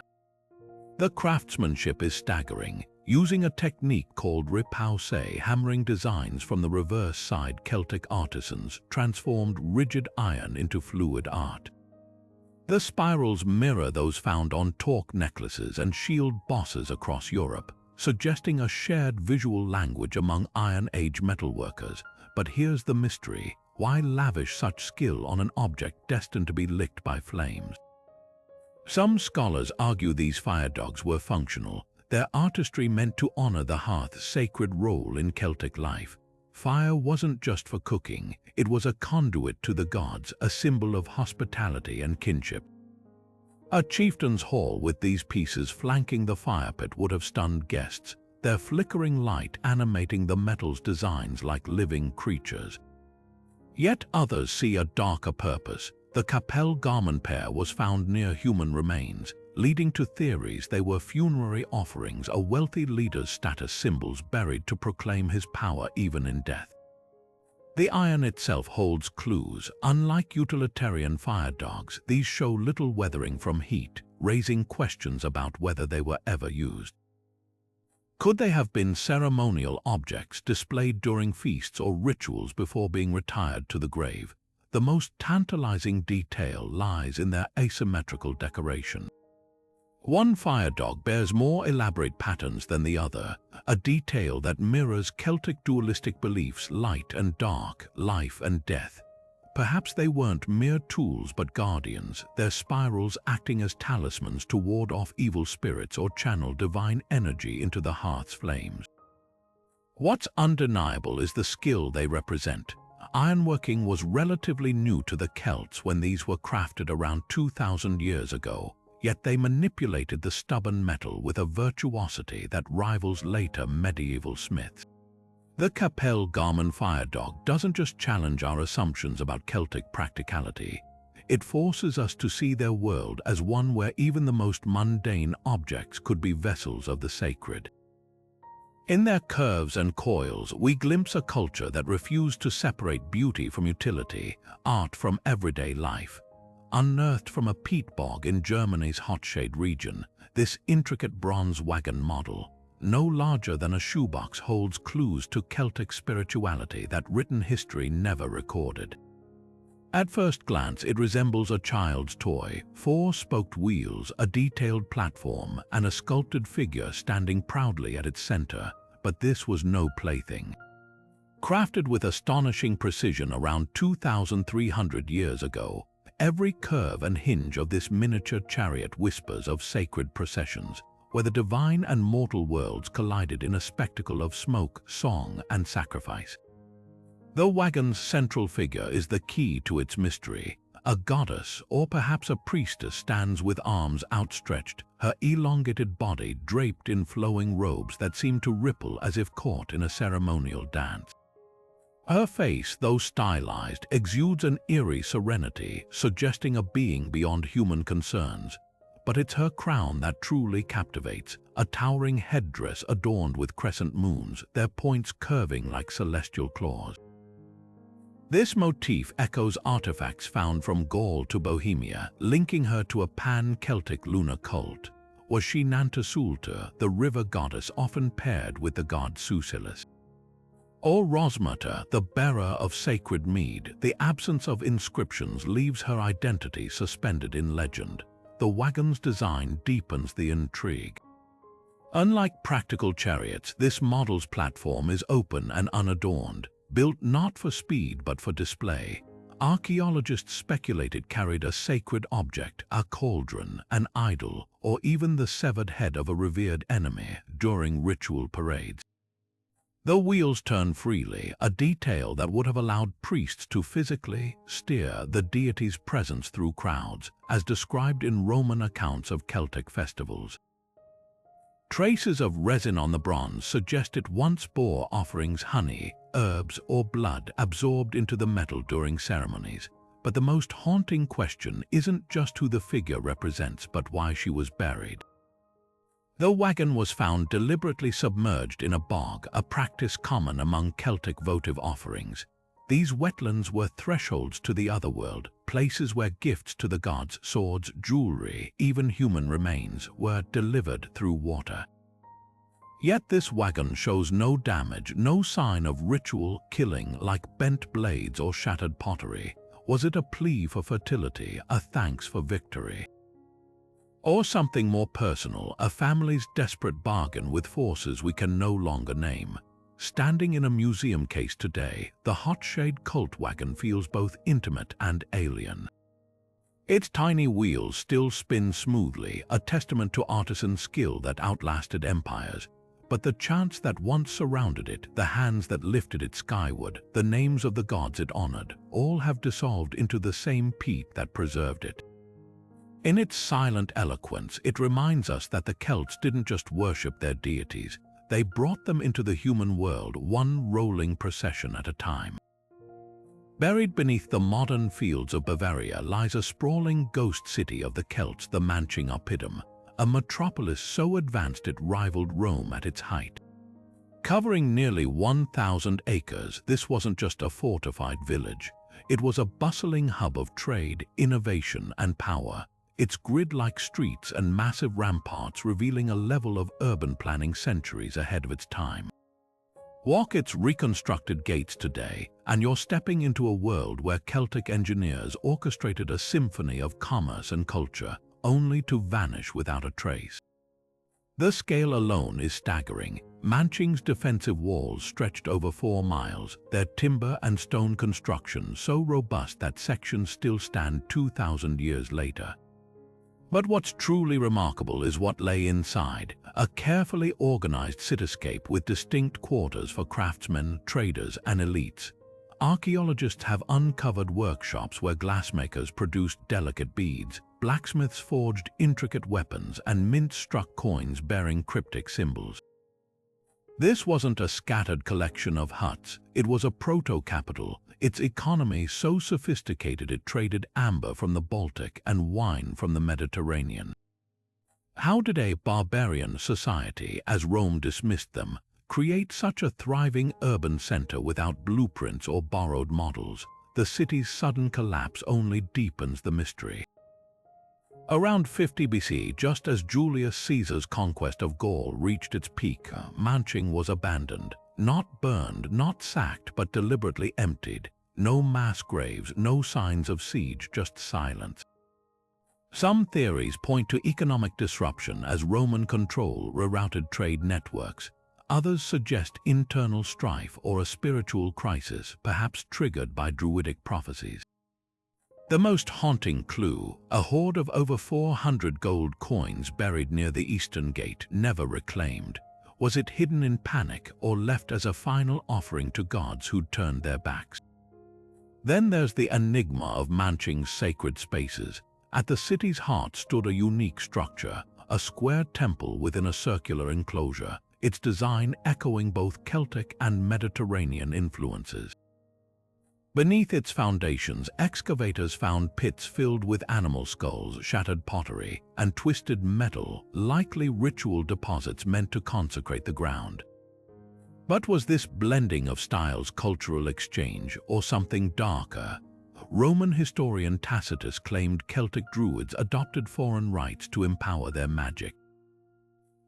The craftsmanship is staggering. using a technique called repoussé. Hammering designs from the reverse side, Celtic artisans transformed rigid iron into fluid art. The spirals mirror those found on torque necklaces and shield bosses across Europe, suggesting a shared visual language among Iron Age metalworkers. But here's the mystery: why lavish such skill on an object destined to be licked by flames? Some scholars argue these fire dogs were functional, their artistry meant to honor the hearth's sacred role in Celtic life. Fire wasn't just for cooking, it was a conduit to the gods, a symbol of hospitality and kinship. A chieftain's hall with these pieces flanking the fire pit would have stunned guests, their flickering light animating the metal's designs like living creatures. Yet others see a darker purpose. The Capel garment pair was found near human remains, leading to theories they were funerary offerings, a wealthy leader's status symbols buried to proclaim his power even in death. The iron itself holds clues. Unlike utilitarian fire dogs, these show little weathering from heat, raising questions about whether they were ever used. Could they have been ceremonial objects displayed during feasts or rituals before being retired to the grave? The most tantalizing detail lies in their asymmetrical decoration. One fire dog bears more elaborate patterns than the other, a detail that mirrors Celtic dualistic beliefs: light and dark, life and death. Perhaps they weren't mere tools but guardians, their spirals acting as talismans to ward off evil spirits or channel divine energy into the hearth's flames. What's undeniable is the skill they represent. Ironworking was relatively new to the Celts when these were crafted around 2,000 years ago, yet they manipulated the stubborn metal with a virtuosity that rivals later medieval smiths. The Capel garment fire dog doesn't just challenge our assumptions about Celtic practicality, it forces us to see their world as one where even the most mundane objects could be vessels of the sacred. In their curves and coils, we glimpse a culture that refused to separate beauty from utility, art from everyday life. Unearthed from a peat bog in Germany's Hotshade region, this intricate bronze wagon model, no larger than a shoebox, holds clues to Celtic spirituality that written history never recorded. At first glance, it resembles a child's toy: four-spoked wheels, a detailed platform, and a sculpted figure standing proudly at its center. But this was no plaything. Crafted with astonishing precision around 2,300 years ago, every curve and hinge of this miniature chariot whispers of sacred processions, where the divine and mortal worlds collided in a spectacle of smoke, song, and sacrifice. The wagon's central figure is the key to its mystery. A goddess, or perhaps a priestess, stands with arms outstretched, her elongated body draped in flowing robes that seem to ripple as if caught in a ceremonial dance. Her face, though stylized, exudes an eerie serenity, suggesting a being beyond human concerns. But it's her crown that truly captivates, a towering headdress adorned with crescent moons, their points curving like celestial claws. This motif echoes artifacts found from Gaul to Bohemia, linking her to a pan-Celtic lunar cult. Was she Nantasulta, the river goddess often paired with the god Susillus? Or Rosmata, the bearer of sacred mead? The absence of inscriptions leaves her identity suspended in legend. The wagon's design deepens the intrigue. Unlike practical chariots, this model's platform is open and unadorned, built not for speed but for display. Archaeologists speculate it carried a sacred object, a cauldron, an idol, or even the severed head of a revered enemy during ritual parades. The wheels turn freely, a detail that would have allowed priests to physically steer the deity's presence through crowds, as described in Roman accounts of Celtic festivals. Traces of resin on the bronze suggest it once bore offerings: honey, herbs, or blood absorbed into the metal during ceremonies. But the most haunting question isn't just who the figure represents, but why she was buried. The wagon was found deliberately submerged in a bog, a practice common among Celtic votive offerings. These wetlands were thresholds to the otherworld, places where gifts to the gods, swords, jewelry, even human remains, were delivered through water. Yet this wagon shows no damage, no sign of ritual killing like bent blades or shattered pottery. Was it a plea for fertility, a thanks for victory? Or something more personal, a family's desperate bargain with forces we can no longer name? Standing in a museum case today, the hot-shade cult wagon feels both intimate and alien. Its tiny wheels still spin smoothly, a testament to artisan skill that outlasted empires. But the chants that once surrounded it, the hands that lifted it skyward, the names of the gods it honored, all have dissolved into the same peat that preserved it. In its silent eloquence, it reminds us that the Celts didn't just worship their deities, they brought them into the human world, one rolling procession at a time. Buried beneath the modern fields of Bavaria lies a sprawling ghost city of the Celts, the Manching Oppidum, a metropolis so advanced it rivaled Rome at its height. Covering nearly 1,000 acres, this wasn't just a fortified village. It was a bustling hub of trade, innovation, and power, its grid-like streets and massive ramparts revealing a level of urban planning centuries ahead of its time. Walk its reconstructed gates today, and you're stepping into a world where Celtic engineers orchestrated a symphony of commerce and culture, only to vanish without a trace. The scale alone is staggering. Manching's defensive walls stretched over 4 miles, their timber and stone construction so robust that sections still stand 2,000 years later. But what's truly remarkable is what lay inside, a carefully organized cityscape with distinct quarters for craftsmen, traders, and elites. Archaeologists have uncovered workshops where glassmakers produced delicate beads, blacksmiths forged intricate weapons, and mints struck coins bearing cryptic symbols. This wasn't a scattered collection of huts, it was a proto-capital, its economy so sophisticated it traded amber from the Baltic and wine from the Mediterranean. How did a barbarian society, as Rome dismissed them, create such a thriving urban center without blueprints or borrowed models? The city's sudden collapse only deepens the mystery. Around 50 BC, just as Julius Caesar's conquest of Gaul reached its peak, Manching was abandoned. Not burned, not sacked, but deliberately emptied. No mass graves, no signs of siege, just silence. Some theories point to economic disruption as Roman control rerouted trade networks. Others suggest internal strife or a spiritual crisis, perhaps triggered by Druidic prophecies. The most haunting clue, a hoard of over 400 gold coins buried near the eastern gate, never reclaimed. Was it hidden in panic or left as a final offering to gods who'd turned their backs? Then there's the enigma of Manching's sacred spaces. At the city's heart stood a unique structure, a square temple within a circular enclosure, its design echoing both Celtic and Mediterranean influences. Beneath its foundations, excavators found pits filled with animal skulls, shattered pottery, and twisted metal, likely ritual deposits meant to consecrate the ground. But was this blending of styles cultural exchange, or something darker? Roman historian Tacitus claimed Celtic Druids adopted foreign rites to empower their magic.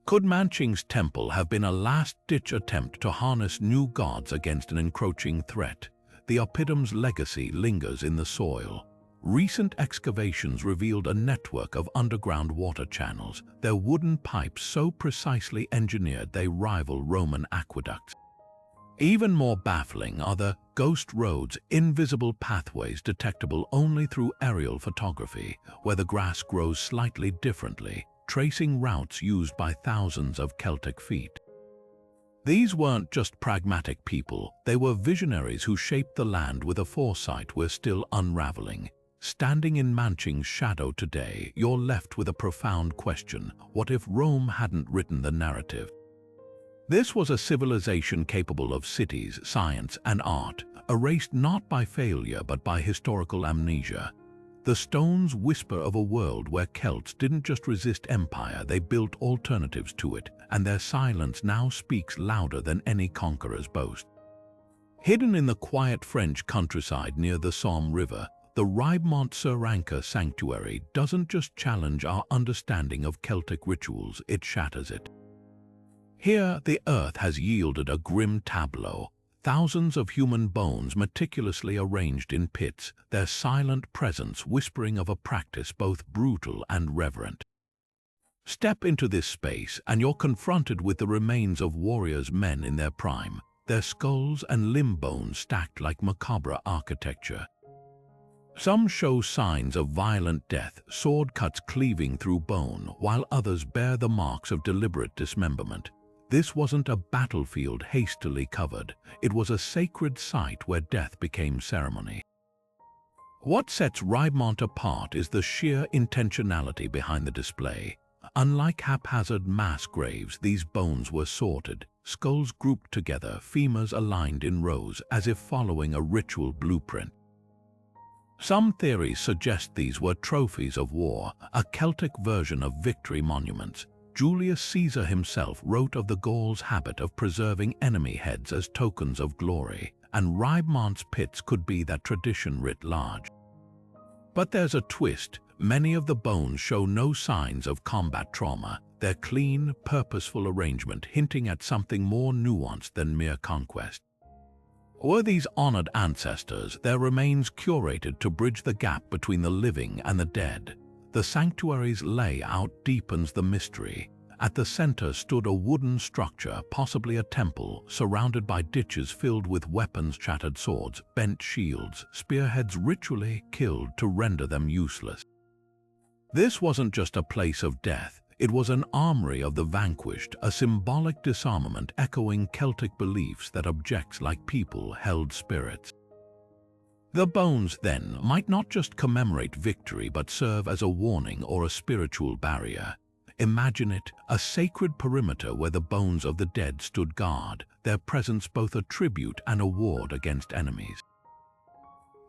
Could Manching's temple have been a last-ditch attempt to harness new gods against an encroaching threat? The Oppidum's legacy lingers in the soil. Recent excavations revealed a network of underground water channels, their wooden pipes so precisely engineered they rival Roman aqueducts. Even more baffling are the ghost roads, invisible pathways detectable only through aerial photography, where the grass grows slightly differently, tracing routes used by thousands of Celtic feet. These weren't just pragmatic people, they were visionaries who shaped the land with a foresight we're still unraveling. Standing in Manching's shadow today, you're left with a profound question: what if Rome hadn't written the narrative? This was a civilization capable of cities, science, and art, erased not by failure but by historical amnesia. The stones whisper of a world where Celts didn't just resist empire, they built alternatives to it, and their silence now speaks louder than any conqueror's boast. Hidden in the quiet French countryside near the Somme River, the Ribemont-sur-Ancre sanctuary doesn't just challenge our understanding of Celtic rituals, it shatters it. Here, the earth has yielded a grim tableau. Thousands of human bones meticulously arranged in pits, their silent presence whispering of a practice both brutal and reverent. Step into this space and you're confronted with the remains of warriors, men in their prime, their skulls and limb bones stacked like macabre architecture. Some show signs of violent death, sword cuts cleaving through bone, while others bear the marks of deliberate dismemberment. This wasn't a battlefield hastily covered. It was a sacred site where death became ceremony. What sets Rybemont apart is the sheer intentionality behind the display. Unlike haphazard mass graves, these bones were sorted, skulls grouped together, femurs aligned in rows, as if following a ritual blueprint. Some theories suggest these were trophies of war, a Celtic version of victory monuments. Julius Caesar himself wrote of the Gauls' habit of preserving enemy heads as tokens of glory, and Rybemont's pits could be that tradition writ large. But there's a twist. Many of the bones show no signs of combat trauma, their clean, purposeful arrangement hinting at something more nuanced than mere conquest. Were these honored ancestors, their remains curated to bridge the gap between the living and the dead? The sanctuary's layout deepens the mystery. At the center stood a wooden structure, possibly a temple, surrounded by ditches filled with weapons, shattered swords, bent shields, spearheads ritually killed to render them useless. This wasn't just a place of death, it was an armory of the vanquished, a symbolic disarmament echoing Celtic beliefs that objects like people held spirits. The bones, then, might not just commemorate victory but serve as a warning or a spiritual barrier. Imagine it, a sacred perimeter where the bones of the dead stood guard, their presence both a tribute and a ward against enemies.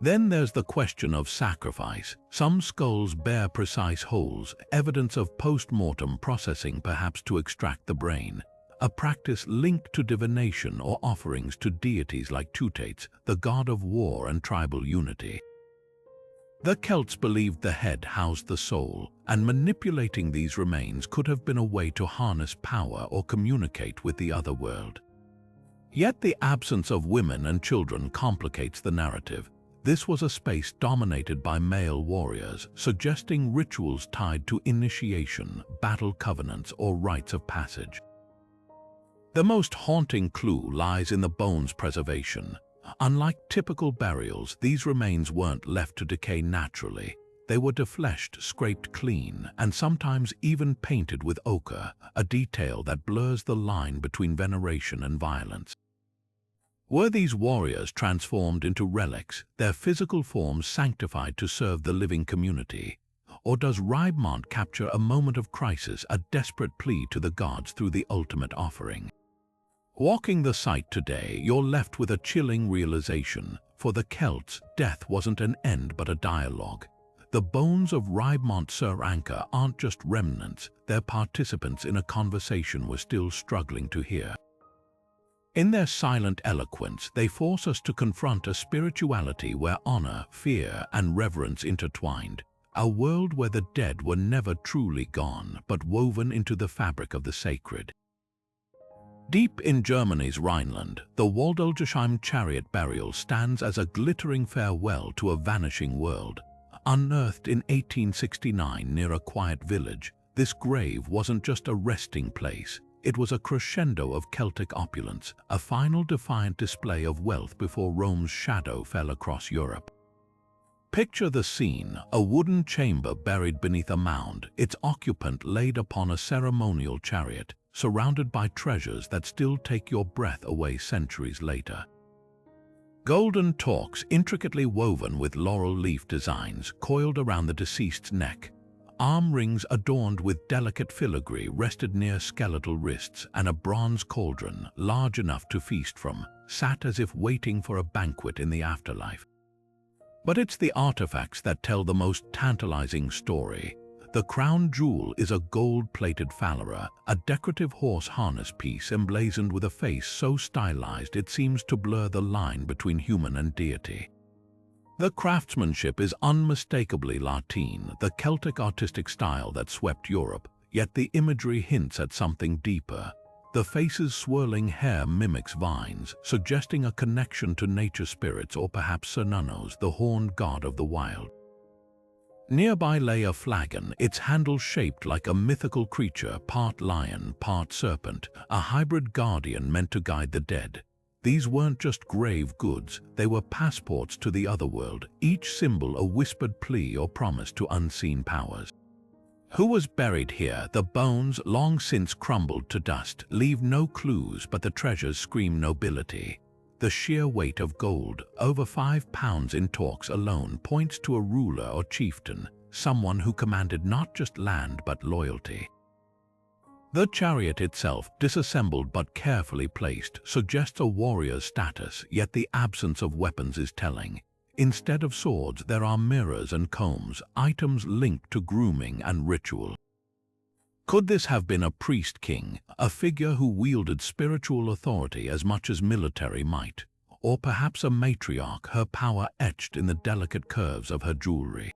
Then there's the question of sacrifice. Some skulls bear precise holes, evidence of post-mortem processing perhaps to extract the brain, a practice linked to divination or offerings to deities like Tutates, the god of war and tribal unity. The Celts believed the head housed the soul, and manipulating these remains could have been a way to harness power or communicate with the other world. Yet the absence of women and children complicates the narrative. This was a space dominated by male warriors, suggesting rituals tied to initiation, battle covenants, or rites of passage. The most haunting clue lies in the bones' preservation. Unlike typical burials, these remains weren't left to decay naturally. They were defleshed, scraped clean, and sometimes even painted with ochre, a detail that blurs the line between veneration and violence. Were these warriors transformed into relics, their physical forms sanctified to serve the living community? Or does Rybemont capture a moment of crisis, a desperate plea to the gods through the ultimate offering? Walking the site today, you're left with a chilling realization. For the Celts, death wasn't an end but a dialogue. The bones of Rybemont Sir Anchor aren't just remnants, they're participants in a conversation we're still struggling to hear. In their silent eloquence, they force us to confront a spirituality where honor, fear, and reverence intertwined, a world where the dead were never truly gone, but woven into the fabric of the sacred. Deep in Germany's Rhineland, the Waldeldesheim chariot burial stands as a glittering farewell to a vanishing world. Unearthed in 1869 near a quiet village, this grave wasn't just a resting place. It was a crescendo of Celtic opulence, a final defiant display of wealth before Rome's shadow fell across Europe. Picture the scene, a wooden chamber buried beneath a mound, its occupant laid upon a ceremonial chariot, surrounded by treasures that still take your breath away centuries later. Golden torques, intricately woven with laurel leaf designs, coiled around the deceased's neck. Arm rings adorned with delicate filigree rested near skeletal wrists, and a bronze cauldron, large enough to feast from, sat as if waiting for a banquet in the afterlife. But it's the artifacts that tell the most tantalizing story. The crown jewel is a gold-plated phallera, a decorative horse harness piece emblazoned with a face so stylized it seems to blur the line between human and deity. The craftsmanship is unmistakably Latin, the Celtic artistic style that swept Europe, yet the imagery hints at something deeper. The face's swirling hair mimics vines, suggesting a connection to nature spirits or perhaps Cernunnos, the horned god of the wild. Nearby lay a flagon, its handle shaped like a mythical creature, part lion, part serpent, a hybrid guardian meant to guide the dead. These weren't just grave goods, they were passports to the otherworld, each symbol a whispered plea or promise to unseen powers. Who was buried here? The bones, long since crumbled to dust, leave no clues, but the treasures scream nobility. The sheer weight of gold, over 5 pounds in talks alone, points to a ruler or chieftain, someone who commanded not just land but loyalty. The chariot itself, disassembled but carefully placed, suggests a warrior's status, yet the absence of weapons is telling. Instead of swords, there are mirrors and combs, items linked to grooming and ritual. Could this have been a priest-king, a figure who wielded spiritual authority as much as military might? Or perhaps a matriarch, her power etched in the delicate curves of her jewelry?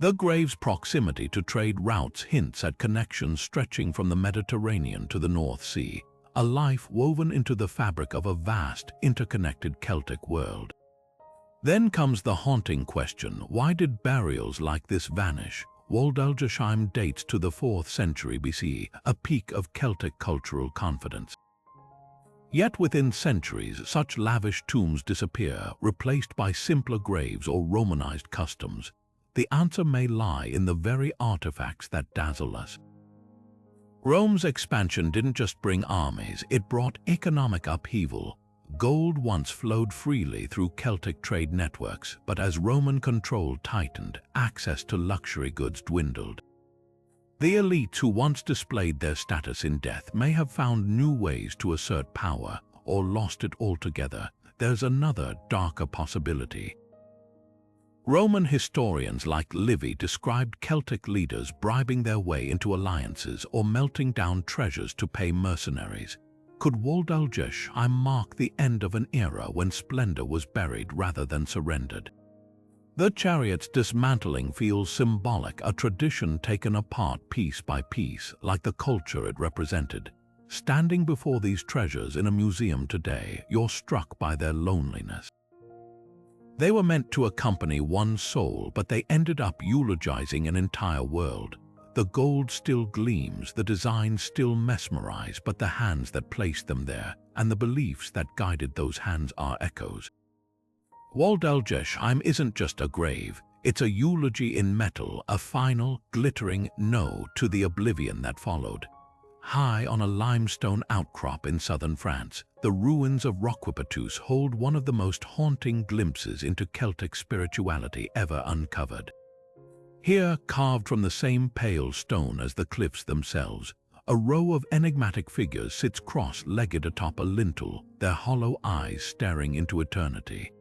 The grave's proximity to trade routes hints at connections stretching from the Mediterranean to the North Sea, a life woven into the fabric of a vast, interconnected Celtic world. Then comes the haunting question: why did burials like this vanish? Dún Aonghasa dates to the 4th century BCE, a peak of Celtic cultural confidence. Yet within centuries, such lavish tombs disappear, replaced by simpler graves or Romanized customs. The answer may lie in the very artifacts that dazzle us. Rome's expansion didn't just bring armies, it brought economic upheaval. Gold once flowed freely through Celtic trade networks, but as Roman control tightened, access to luxury goods dwindled. The elites who once displayed their status in death may have found new ways to assert power, or lost it altogether. There's another, darker possibility. Roman historians like Livy described Celtic leaders bribing their way into alliances or melting down treasures to pay mercenaries. Could Dún Aonghasa mark the end of an era when splendor was buried rather than surrendered? The chariot's dismantling feels symbolic, a tradition taken apart piece by piece, like the culture it represented. Standing before these treasures in a museum today, you're struck by their loneliness. They were meant to accompany one soul, but they ended up eulogizing an entire world. The gold still gleams, the designs still mesmerize, but the hands that placed them there, and the beliefs that guided those hands are echoes. Dún Aonghasa isn't just a grave, it's a eulogy in metal, a final, glittering no to the oblivion that followed. High on a limestone outcrop in southern France, the ruins of Roquepatus hold one of the most haunting glimpses into Celtic spirituality ever uncovered. Here, carved from the same pale stone as the cliffs themselves, a row of enigmatic figures sits cross-legged atop a lintel, their hollow eyes staring into eternity.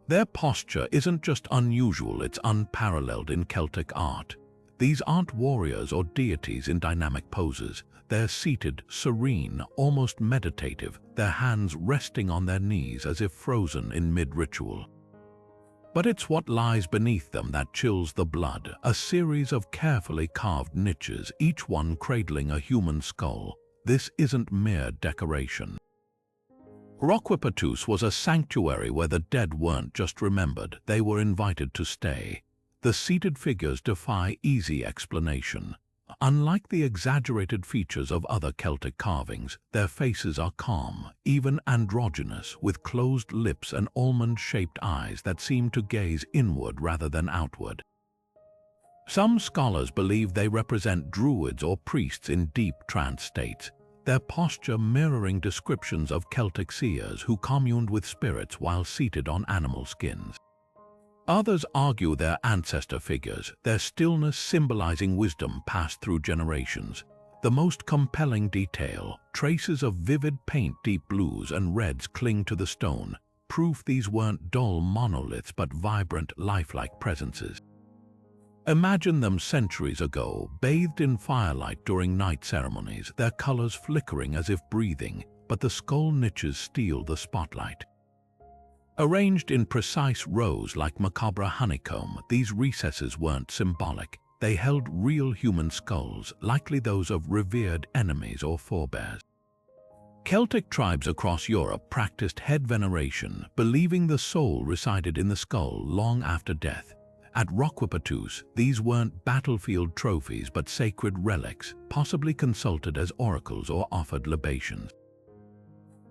Their posture isn't just unusual, it's unparalleled in Celtic art. These aren't warriors or deities in dynamic poses. They're seated, serene, almost meditative, their hands resting on their knees as if frozen in mid-ritual. But it's what lies beneath them that chills the blood, a series of carefully carved niches, each one cradling a human skull. This isn't mere decoration. Roquepatus was a sanctuary where the dead weren't just remembered, they were invited to stay. The seated figures defy easy explanation. Unlike the exaggerated features of other Celtic carvings, their faces are calm, even androgynous, with closed lips and almond-shaped eyes that seem to gaze inward rather than outward. Some scholars believe they represent druids or priests in deep trance states, their posture mirroring descriptions of Celtic seers who communed with spirits while seated on animal skins. Others argue they're ancestor figures, their stillness symbolizing wisdom passed through generations. The most compelling detail, traces of vivid paint, deep blues and reds cling to the stone, proof these weren't dull monoliths but vibrant, lifelike presences. Imagine them centuries ago, bathed in firelight during night ceremonies, their colors flickering as if breathing, but the skull niches steal the spotlight. Arranged in precise rows like macabre honeycomb, these recesses weren't symbolic. They held real human skulls, likely those of revered enemies or forebears. Celtic tribes across Europe practiced head veneration, believing the soul resided in the skull long after death. At Roquepatus, these weren't battlefield trophies but sacred relics, possibly consulted as oracles or offered libations.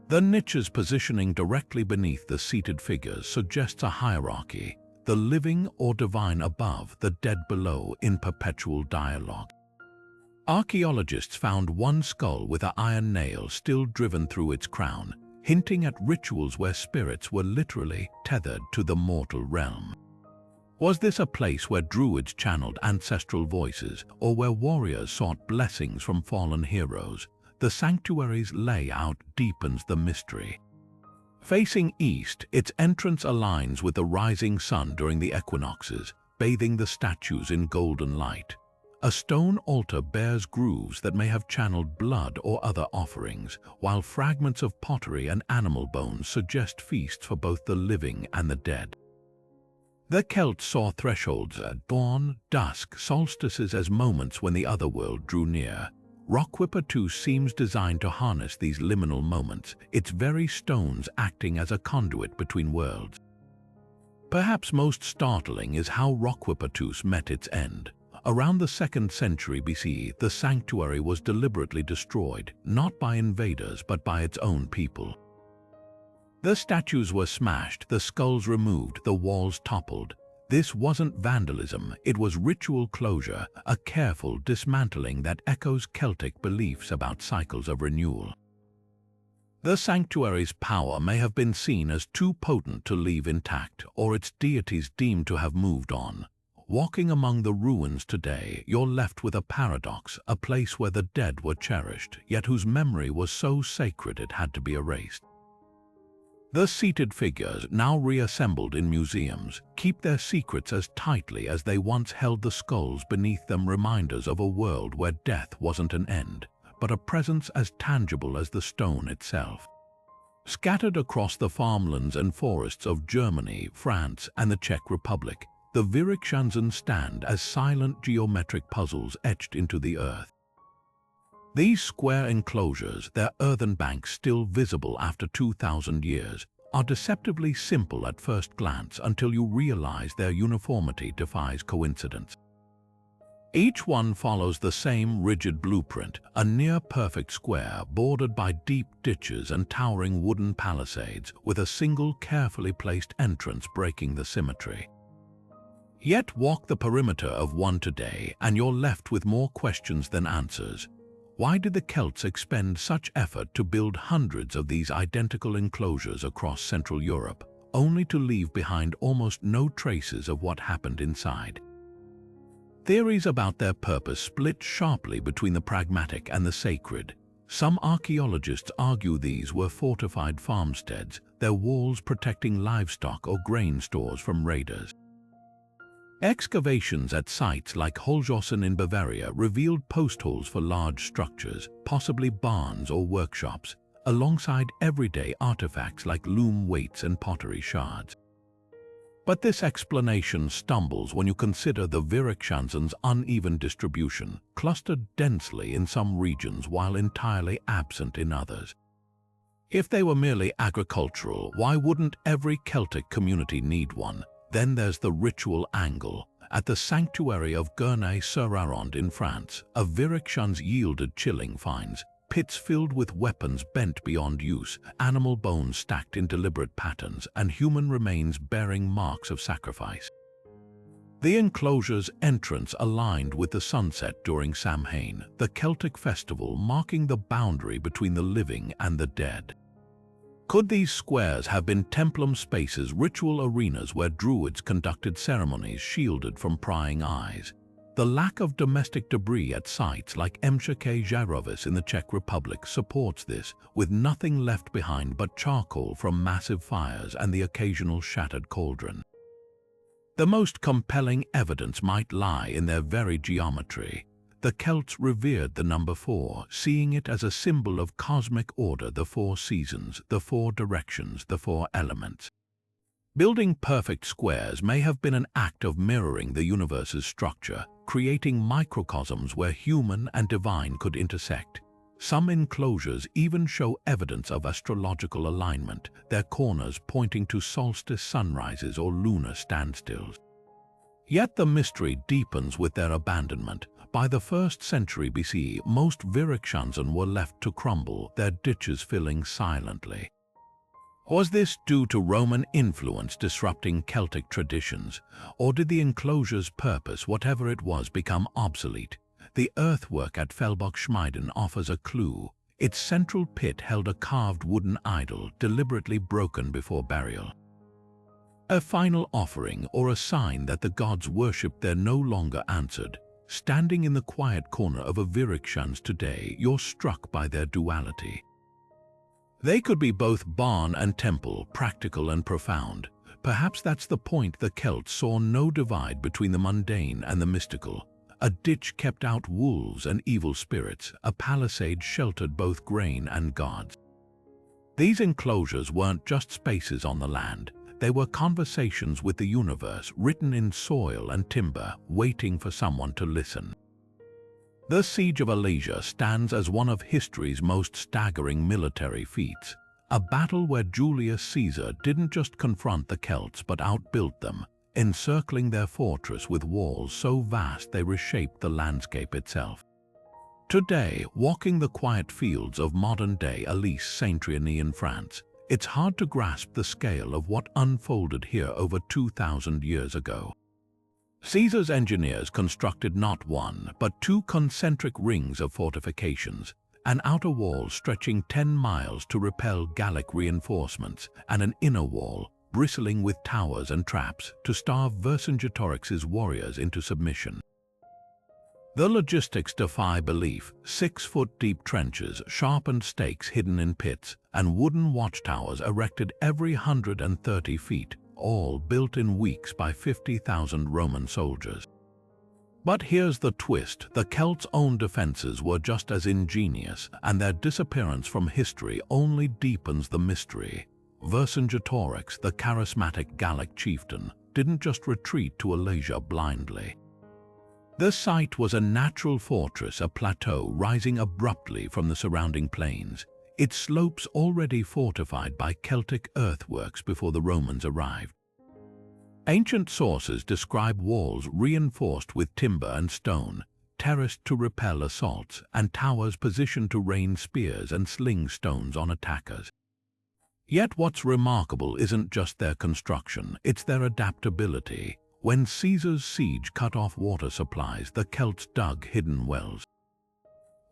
The niches positioning directly beneath the seated figures suggests a hierarchy, the living or divine above, the dead below, in perpetual dialogue. Archaeologists found one skull with an iron nail still driven through its crown, hinting at rituals where spirits were literally tethered to the mortal realm. Was this a place where druids channeled ancestral voices, or where warriors sought blessings from fallen heroes? The sanctuary's layout deepens the mystery. Facing east, its entrance aligns with the rising sun during the equinoxes, bathing the statues in golden light. A stone altar bears grooves that may have channeled blood or other offerings, while fragments of pottery and animal bones suggest feasts for both the living and the dead. The Celts saw thresholds at dawn, dusk, solstices as moments when the other world drew near. Roquepatus seems designed to harness these liminal moments, its very stones acting as a conduit between worlds. Perhaps most startling is how Roquepatus met its end. Around the 2nd century BCE, the sanctuary was deliberately destroyed, not by invaders but by its own people. The statues were smashed, the skulls removed, the walls toppled. This wasn't vandalism, it was ritual closure, a careful dismantling that echoes Celtic beliefs about cycles of renewal. The sanctuary's power may have been seen as too potent to leave intact, or its deities deemed to have moved on. Walking among the ruins today, you're left with a paradox, a place where the dead were cherished, yet whose memory was so sacred it had to be erased. The seated figures, now reassembled in museums, keep their secrets as tightly as they once held the skulls beneath them, reminders of a world where death wasn't an end, but a presence as tangible as the stone itself. Scattered across the farmlands and forests of Germany, France, and the Czech Republic, the Vyrikshansen stand as silent geometric puzzles etched into the earth. These square enclosures, their earthen banks still visible after 2,000 years, are deceptively simple at first glance until you realize their uniformity defies coincidence. Each one follows the same rigid blueprint, a near-perfect square bordered by deep ditches and towering wooden palisades, with a single carefully placed entrance breaking the symmetry. Yet walk the perimeter of one today and you're left with more questions than answers. Why did the Celts expend such effort to build hundreds of these identical enclosures across Central Europe, only to leave behind almost no traces of what happened inside? Theories about their purpose split sharply between the pragmatic and the sacred. Some archaeologists argue these were fortified farmsteads, their walls protecting livestock or grain stores from raiders. Excavations at sites like Holzhausen in Bavaria revealed post holes for large structures, possibly barns or workshops, alongside everyday artifacts like loom weights and pottery shards. But this explanation stumbles when you consider the Vyrikshansen's uneven distribution, clustered densely in some regions while entirely absent in others. If they were merely agricultural, why wouldn't every Celtic community need one? Then there's the ritual angle. At the sanctuary of Carnac in France, a Vyrikshan's yielded chilling finds, pits filled with weapons bent beyond use, animal bones stacked in deliberate patterns, and human remains bearing marks of sacrifice. The enclosure's entrance aligned with the sunset during Samhain, the Celtic festival marking the boundary between the living and the dead. Could these squares have been templum spaces, ritual arenas where druids conducted ceremonies shielded from prying eyes? The lack of domestic debris at sites like Mszke Jarowice in the Czech Republic supports this, with nothing left behind but charcoal from massive fires and the occasional shattered cauldron. The most compelling evidence might lie in their very geometry. The Celts revered the number 4, seeing it as a symbol of cosmic order, the 4 seasons, the 4 directions, the 4 elements. Building perfect squares may have been an act of mirroring the universe's structure, creating microcosms where human and divine could intersect. Some enclosures even show evidence of astrological alignment, their corners pointing to solstice sunrises or lunar standstills. Yet the mystery deepens with their abandonment. By the 1st century BCE, most Virukshunzen were left to crumble, their ditches filling silently. Was this due to Roman influence disrupting Celtic traditions, or did the enclosure's purpose, whatever it was, become obsolete? The earthwork at Fellbach offers a clue. Its central pit held a carved wooden idol, deliberately broken before burial. A final offering, or a sign that the gods worshipped there no longer answered. Standing in the quiet corner of a Virukshunz today, you're struck by their duality. They could be both barn and temple, practical and profound. Perhaps that's the point. The Celts saw no divide between the mundane and the mystical. A ditch kept out wolves and evil spirits, a palisade sheltered both grain and gods. These enclosures weren't just spaces on the land. They were conversations with the universe, written in soil and timber, waiting for someone to listen. The Siege of Alesia stands as one of history's most staggering military feats, a battle where Julius Caesar didn't just confront the Celts but outbuilt them, encircling their fortress with walls so vast they reshaped the landscape itself. Today, walking the quiet fields of modern-day Alise-Saint-Rémy in France, it's hard to grasp the scale of what unfolded here over 2,000 years ago. Caesar's engineers constructed not one, but 2 concentric rings of fortifications, an outer wall stretching 10 miles to repel Gallic reinforcements, and an inner wall, bristling with towers and traps, to starve Vercingetorix's warriors into submission. The logistics defy belief: 6-foot-deep trenches, sharpened stakes hidden in pits, and wooden watchtowers erected every 130 feet, all built in weeks by 50,000 Roman soldiers. But here's the twist: the Celts' own defenses were just as ingenious, and their disappearance from history only deepens the mystery. Vercingetorix, the charismatic Gallic chieftain, didn't just retreat to Alesia blindly. The site was a natural fortress, a plateau rising abruptly from the surrounding plains, its slopes already fortified by Celtic earthworks before the Romans arrived. Ancient sources describe walls reinforced with timber and stone, terraced to repel assaults, and towers positioned to rain spears and sling stones on attackers. Yet what's remarkable isn't just their construction, it's their adaptability. When Caesar's siege cut off water supplies, the Celts dug hidden wells.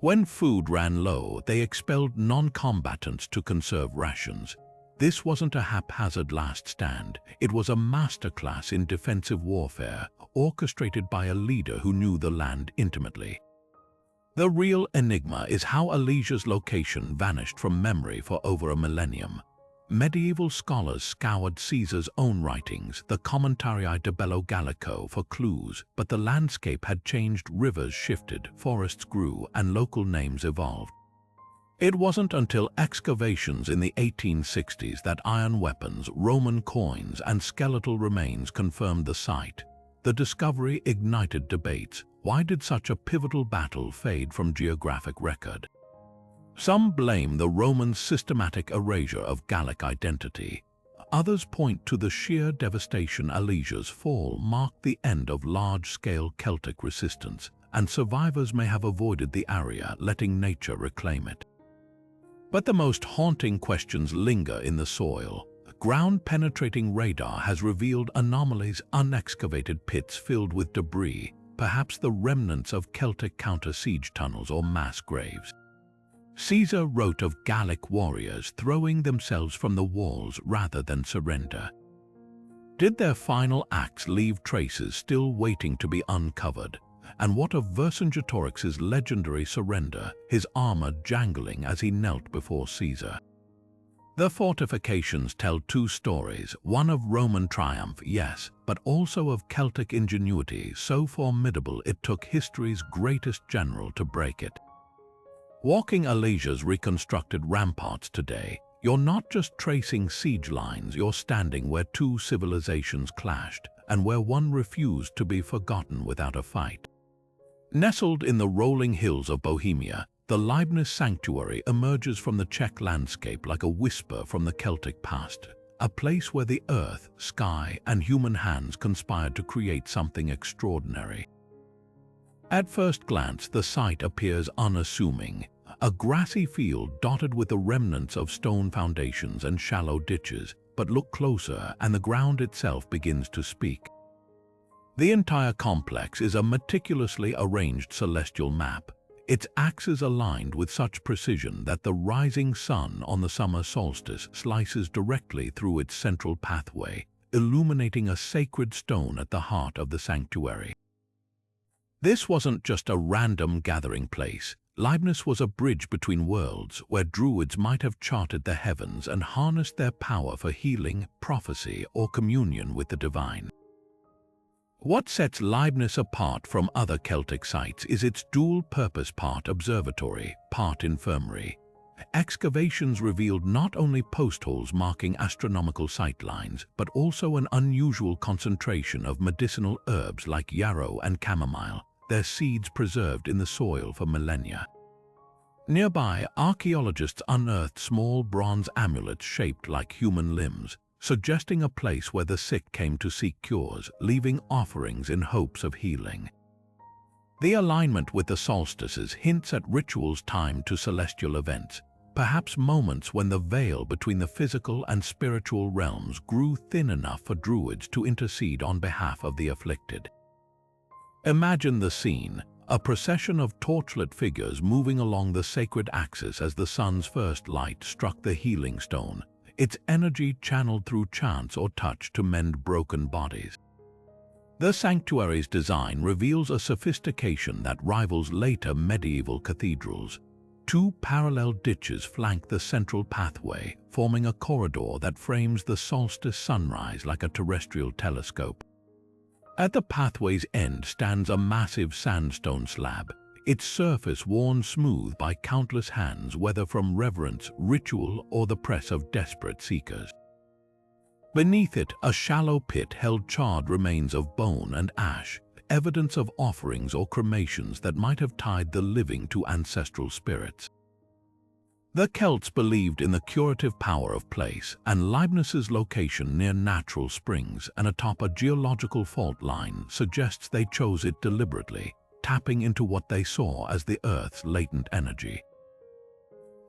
When food ran low, they expelled non-combatants to conserve rations. This wasn't a haphazard last stand, it was a masterclass in defensive warfare, orchestrated by a leader who knew the land intimately. The real enigma is how Alesia's location vanished from memory for over a millennium. Medieval scholars scoured Caesar's own writings, the Commentarii de Bello Gallico, for clues, but the landscape had changed, rivers shifted, forests grew, and local names evolved. It wasn't until excavations in the 1860s that iron weapons, Roman coins, and skeletal remains confirmed the site. The discovery ignited debates. Why did such a pivotal battle fade from geographic record? Some blame the Romans' systematic erasure of Gallic identity. Others point to the sheer devastation. Alesia's fall marked the end of large-scale Celtic resistance, and survivors may have avoided the area, letting nature reclaim it. But the most haunting questions linger in the soil. Ground-penetrating radar has revealed anomalies, unexcavated pits filled with debris, perhaps the remnants of Celtic counter-siege tunnels or mass graves. Caesar wrote of Gallic warriors throwing themselves from the walls rather than surrender. Did their final acts leave traces still waiting to be uncovered? And what of Vercingetorix's legendary surrender, his armor jangling as he knelt before Caesar? The fortifications tell 2 stories, one of Roman triumph, yes, but also of Celtic ingenuity so formidable it took history's greatest general to break it. Walking Alesia's reconstructed ramparts today, you're not just tracing siege lines, you're standing where 2 civilizations clashed and where one refused to be forgotten without a fight. Nestled in the rolling hills of Bohemia, the Leibniz Sanctuary emerges from the Czech landscape like a whisper from the Celtic past, a place where the earth, sky, and human hands conspired to create something extraordinary. At first glance, the site appears unassuming, a grassy field dotted with the remnants of stone foundations and shallow ditches, but look closer and the ground itself begins to speak. The entire complex is a meticulously arranged celestial map, its axes aligned with such precision that the rising sun on the summer solstice slices directly through its central pathway, illuminating a sacred stone at the heart of the sanctuary. This wasn't just a random gathering place. Leibniz was a bridge between worlds where Druids might have charted the heavens and harnessed their power for healing, prophecy, or communion with the divine. What sets Leibniz apart from other Celtic sites is its dual-purpose part observatory, part infirmary. Excavations revealed not only post holes marking astronomical sightlines, but also an unusual concentration of medicinal herbs like yarrow and chamomile, their seeds preserved in the soil for millennia. Nearby, archaeologists unearthed small bronze amulets shaped like human limbs, suggesting a place where the sick came to seek cures, leaving offerings in hopes of healing. The alignment with the solstices hints at rituals timed to celestial events, perhaps moments when the veil between the physical and spiritual realms grew thin enough for Druids to intercede on behalf of the afflicted. Imagine the scene, a procession of torchlit figures moving along the sacred axis as the sun's first light struck the healing stone, its energy channeled through chants or touch to mend broken bodies. The sanctuary's design reveals a sophistication that rivals later medieval cathedrals. Two parallel ditches flank the central pathway, forming a corridor that frames the solstice sunrise like a terrestrial telescope. At the pathway's end stands a massive sandstone slab, its surface worn smooth by countless hands, whether from reverence, ritual, or the press of desperate seekers. Beneath it, a shallow pit held charred remains of bone and ash, evidence of offerings or cremations that might have tied the living to ancestral spirits. The Celts believed in the curative power of place, and Leibniz's location near natural springs and atop a geological fault line suggests they chose it deliberately, tapping into what they saw as the Earth's latent energy.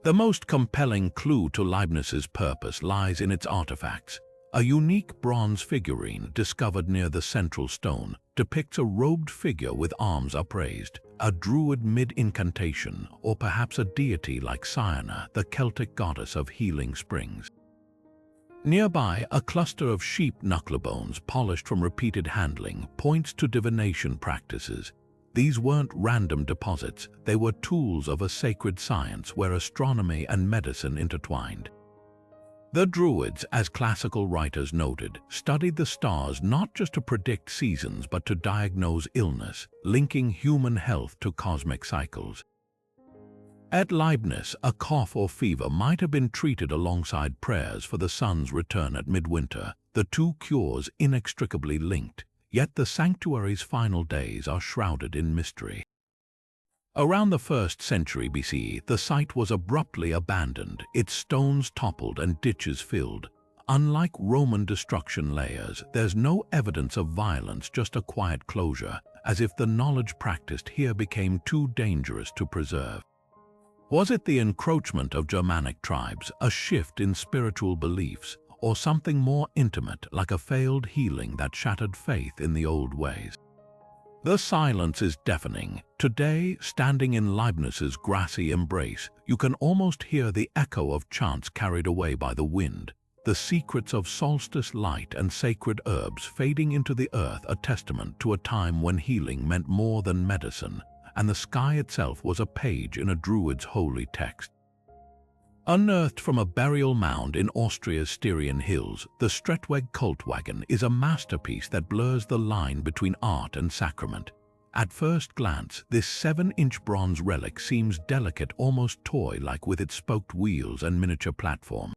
The most compelling clue to Leibniz's purpose lies in its artifacts. A unique bronze figurine discovered near the central stone depicts a robed figure with arms upraised, a Druid mid-incantation, or perhaps a deity like Cyana, the Celtic goddess of healing springs. Nearby, a cluster of sheep knucklebones polished from repeated handling points to divination practices. These weren't random deposits, they were tools of a sacred science where astronomy and medicine intertwined. The Druids, as classical writers noted, studied the stars not just to predict seasons but to diagnose illness, linking human health to cosmic cycles. At Leibniz, a cough or fever might have been treated alongside prayers for the sun's return at midwinter, the two cures inextricably linked, yet the sanctuary's final days are shrouded in mystery. Around the 1st century BCE, the site was abruptly abandoned, its stones toppled and ditches filled. Unlike Roman destruction layers, there's no evidence of violence, just a quiet closure, as if the knowledge practiced here became too dangerous to preserve. Was it the encroachment of Germanic tribes, a shift in spiritual beliefs, or something more intimate like a failed healing that shattered faith in the old ways? The silence is deafening. Today, standing in Leibniz's grassy embrace, you can almost hear the echo of chants carried away by the wind, the secrets of solstice light and sacred herbs fading into the earth, a testament to a time when healing meant more than medicine, and the sky itself was a page in a Druid's holy text. Unearthed from a burial mound in Austria's Styrian hills, the Stretweg cult wagon is a masterpiece that blurs the line between art and sacrament. At first glance, this 7-inch bronze relic seems delicate, almost toy-like, with its spoked wheels and miniature platform.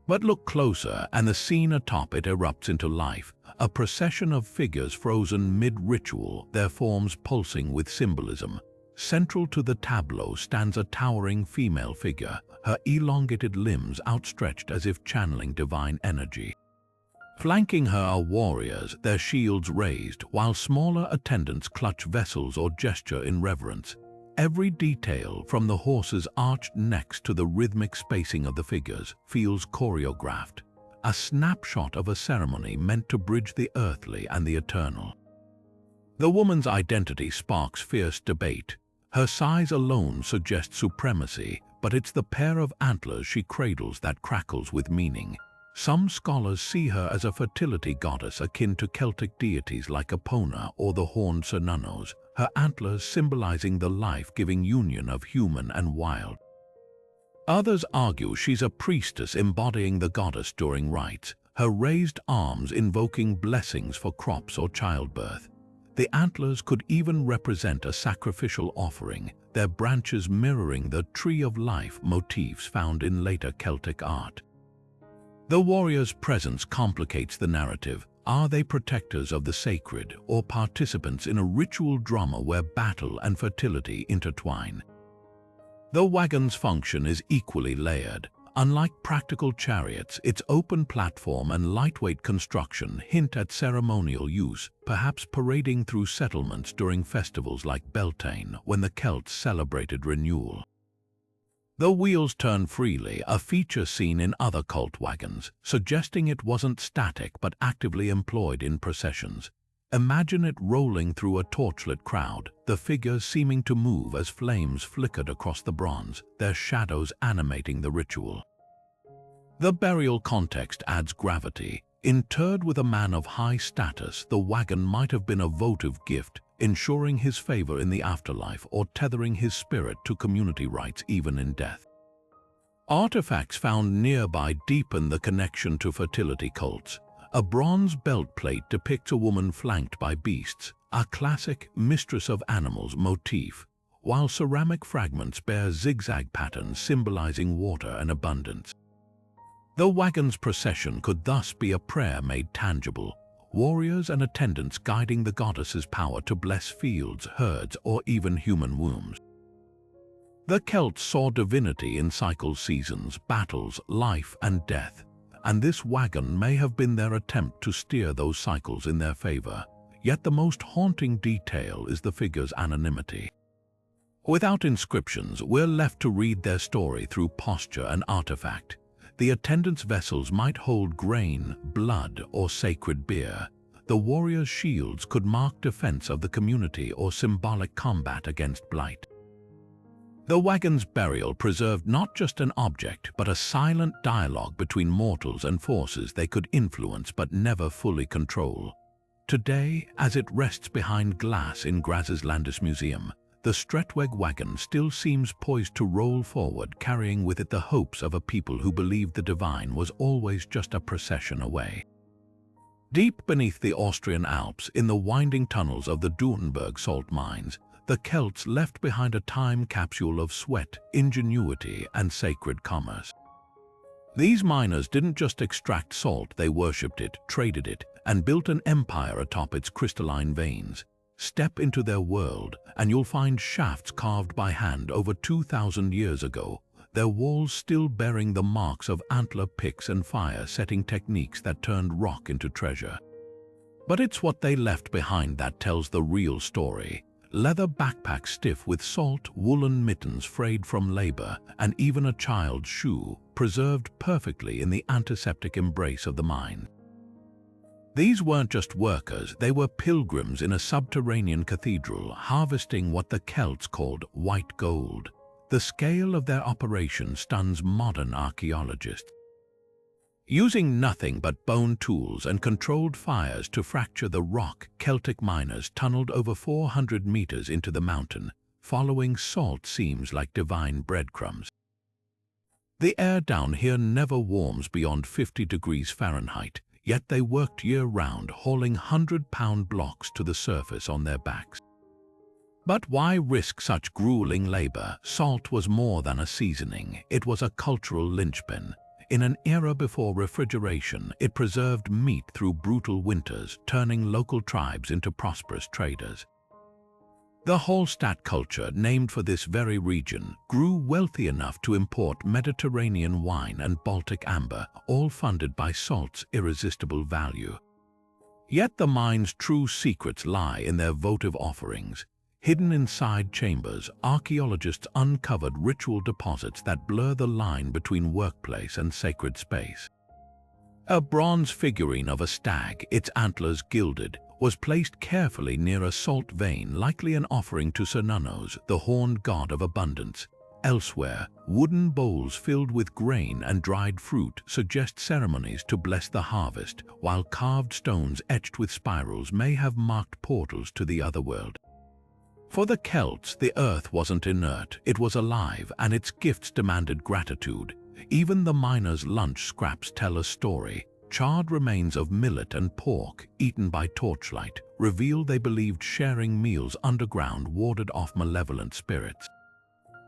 But look closer, and the scene atop it erupts into life, a procession of figures frozen mid-ritual, their forms pulsing with symbolism. Central to the tableau stands a towering female figure, her elongated limbs outstretched as if channeling divine energy. Flanking her are warriors, their shields raised, while smaller attendants clutch vessels or gesture in reverence. Every detail, from the horse's arched necks to the rhythmic spacing of the figures, feels choreographed, a snapshot of a ceremony meant to bridge the earthly and the eternal. The woman's identity sparks fierce debate. Her size alone suggests supremacy, but it's the pair of antlers she cradles that crackles with meaning. Some scholars see her as a fertility goddess akin to Celtic deities like Epona or the horned Cernunnos, her antlers symbolizing the life-giving union of human and wild. Others argue she's a priestess embodying the goddess during rites, her raised arms invoking blessings for crops or childbirth. The antlers could even represent a sacrificial offering, their branches mirroring the tree of life motifs found in later Celtic art. The warrior's presence complicates the narrative. Are they protectors of the sacred or participants in a ritual drama where battle and fertility intertwine? The wagon's function is equally layered. Unlike practical chariots, its open platform and lightweight construction hint at ceremonial use, perhaps parading through settlements during festivals like Beltane when the Celts celebrated renewal. The wheels turn freely, a feature seen in other cult wagons, suggesting it wasn't static but actively employed in processions. Imagine it rolling through a torchlit crowd, the figures seeming to move as flames flickered across the bronze, their shadows animating the ritual. The burial context adds gravity. Interred with a man of high status, the wagon might have been a votive gift, ensuring his favor in the afterlife or tethering his spirit to community rites even in death. Artifacts found nearby deepen the connection to fertility cults. A bronze belt plate depicts a woman flanked by beasts, a classic mistress of animals motif, while ceramic fragments bear zigzag patterns symbolizing water and abundance. The wagon's procession could thus be a prayer made tangible, warriors and attendants guiding the goddess's power to bless fields, herds, or even human wombs. The Celts saw divinity in cycle seasons, battles, life, and death, and this wagon may have been their attempt to steer those cycles in their favor. Yet the most haunting detail is the figure's anonymity. Without inscriptions, we're left to read their story through posture and artifact. The attendants' vessels might hold grain, blood, or sacred beer. The warriors' shields could mark defense of the community or symbolic combat against blight. The wagon's burial preserved not just an object, but a silent dialogue between mortals and forces they could influence but never fully control. Today, as it rests behind glass in Graz's Landis Museum, the Stretweg wagon still seems poised to roll forward, carrying with it the hopes of a people who believed the divine was always just a procession away. Deep beneath the Austrian Alps, in the winding tunnels of the Durenberg salt mines, the Celts left behind a time capsule of sweat, ingenuity, and sacred commerce. These miners didn't just extract salt, they worshipped it, traded it, and built an empire atop its crystalline veins. Step into their world, and you'll find shafts carved by hand over 2,000 years ago, their walls still bearing the marks of antler picks and fire-setting techniques that turned rock into treasure. But it's what they left behind that tells the real story. Leather backpacks stiff with salt, woolen mittens frayed from labor, and even a child's shoe, preserved perfectly in the antiseptic embrace of the mine. These weren't just workers, they were pilgrims in a subterranean cathedral, harvesting what the Celts called white gold. The scale of their operation stuns modern archaeologists. Using nothing but bone tools and controlled fires to fracture the rock, Celtic miners tunneled over 400 meters into the mountain, following salt seams like divine breadcrumbs. The air down here never warms beyond 50 degrees Fahrenheit, yet they worked year-round, hauling 100-pound blocks to the surface on their backs. But why risk such grueling labor? Salt was more than a seasoning, it was a cultural linchpin. In an era before refrigeration, it preserved meat through brutal winters, turning local tribes into prosperous traders. The Hallstatt culture, named for this very region, grew wealthy enough to import Mediterranean wine and Baltic amber, all funded by salt's irresistible value. Yet the mine's true secrets lie in their votive offerings. Hidden inside chambers, archaeologists uncovered ritual deposits that blur the line between workplace and sacred space. A bronze figurine of a stag, its antlers gilded, was placed carefully near a salt vein, likely an offering to Cernunnos, the horned god of abundance. Elsewhere, wooden bowls filled with grain and dried fruit suggest ceremonies to bless the harvest, while carved stones etched with spirals may have marked portals to the otherworld. For the Celts, the earth wasn't inert, it was alive, and its gifts demanded gratitude. Even the miners' lunch scraps tell a story. Charred remains of millet and pork, eaten by torchlight, reveal they believed sharing meals underground warded off malevolent spirits.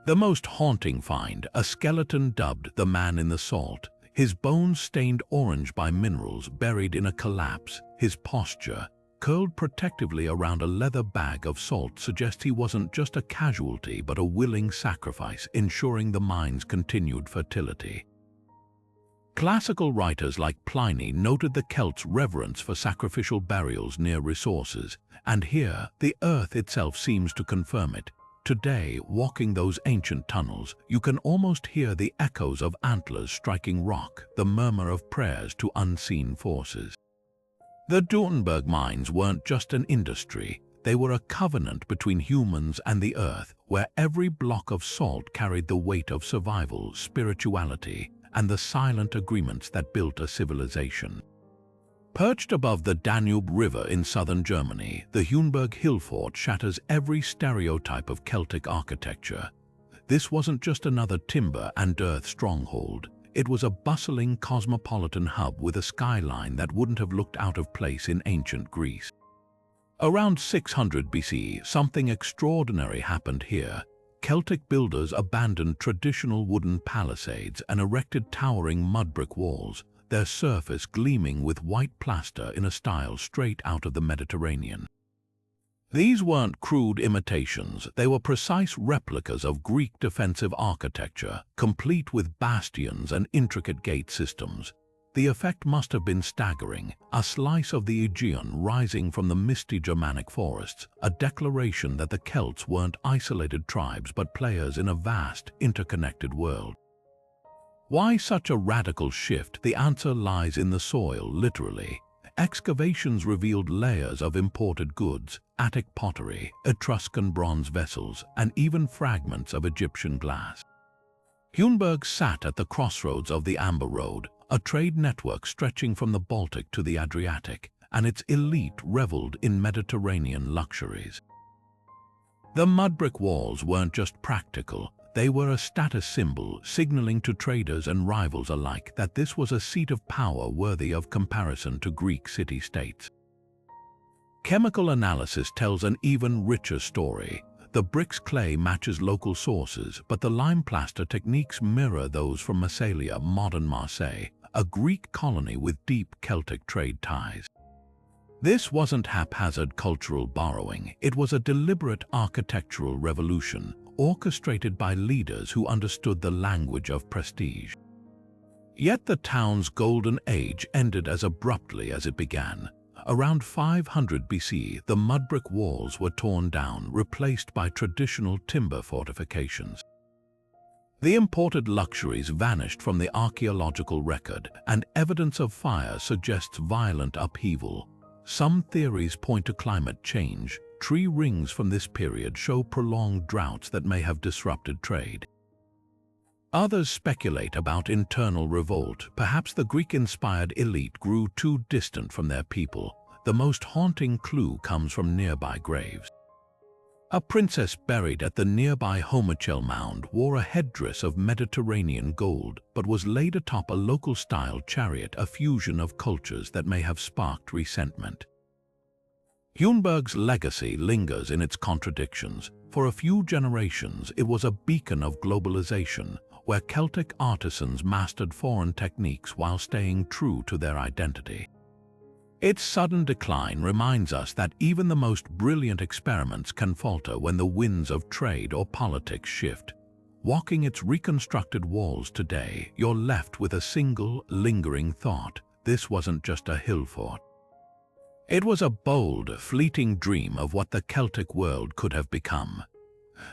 The most haunting find, a skeleton dubbed the Man in the Salt, his bones stained orange by minerals buried in a collapse, his posture, curled protectively around a leather bag of salt, suggests he wasn't just a casualty but a willing sacrifice, ensuring the mine's continued fertility. Classical writers like Pliny noted the Celts' reverence for sacrificial burials near resources, and here the earth itself seems to confirm it. Today, walking those ancient tunnels, you can almost hear the echoes of antlers striking rock, the murmur of prayers to unseen forces. The Durenberg mines weren't just an industry, they were a covenant between humans and the earth, where every block of salt carried the weight of survival, spirituality, and the silent agreements that built a civilization. Perched above the Danube River in southern Germany, the Huhnberg hill fort shatters every stereotype of Celtic architecture. This wasn't just another timber and earth stronghold. It was a bustling cosmopolitan hub with a skyline that wouldn't have looked out of place in ancient Greece. Around 600 BC, something extraordinary happened here. Celtic builders abandoned traditional wooden palisades and erected towering mud brick walls, their surface gleaming with white plaster in a style straight out of the Mediterranean. These weren't crude imitations, they were precise replicas of Greek defensive architecture, complete with bastions and intricate gate systems. The effect must have been staggering, a slice of the Aegean rising from the misty Germanic forests, a declaration that the Celts weren't isolated tribes but players in a vast, interconnected world. Why such a radical shift? The answer lies in the soil, literally. Excavations revealed layers of imported goods, Attic pottery, Etruscan bronze vessels, and even fragments of Egyptian glass. Huhnberg sat at the crossroads of the Amber Road, a trade network stretching from the Baltic to the Adriatic, and its elite reveled in Mediterranean luxuries. The mud brick walls weren't just practical, they were a status symbol, signaling to traders and rivals alike that this was a seat of power worthy of comparison to Greek city-states. Chemical analysis tells an even richer story. The brick's clay matches local sources, but the lime plaster techniques mirror those from Massalia, modern Marseille, a Greek colony with deep Celtic trade ties. This wasn't haphazard cultural borrowing, it was a deliberate architectural revolution, orchestrated by leaders who understood the language of prestige. Yet the town's golden age ended as abruptly as it began. Around 500 BC, the mud brick walls were torn down, replaced by traditional timber fortifications. The imported luxuries vanished from the archaeological record, and evidence of fire suggests violent upheaval. Some theories point to climate change. Tree rings from this period show prolonged droughts that may have disrupted trade. Others speculate about internal revolt. Perhaps the Greek-inspired elite grew too distant from their people. The most haunting clue comes from nearby graves. A princess buried at the nearby Homochel mound wore a headdress of Mediterranean gold, but was laid atop a local-style chariot, a fusion of cultures that may have sparked resentment. Huhnberg's legacy lingers in its contradictions. For a few generations, it was a beacon of globalization, where Celtic artisans mastered foreign techniques while staying true to their identity. Its sudden decline reminds us that even the most brilliant experiments can falter when the winds of trade or politics shift. Walking its reconstructed walls today, you're left with a single, lingering thought. This wasn't just a hill fort. It was a bold, fleeting dream of what the Celtic world could have become.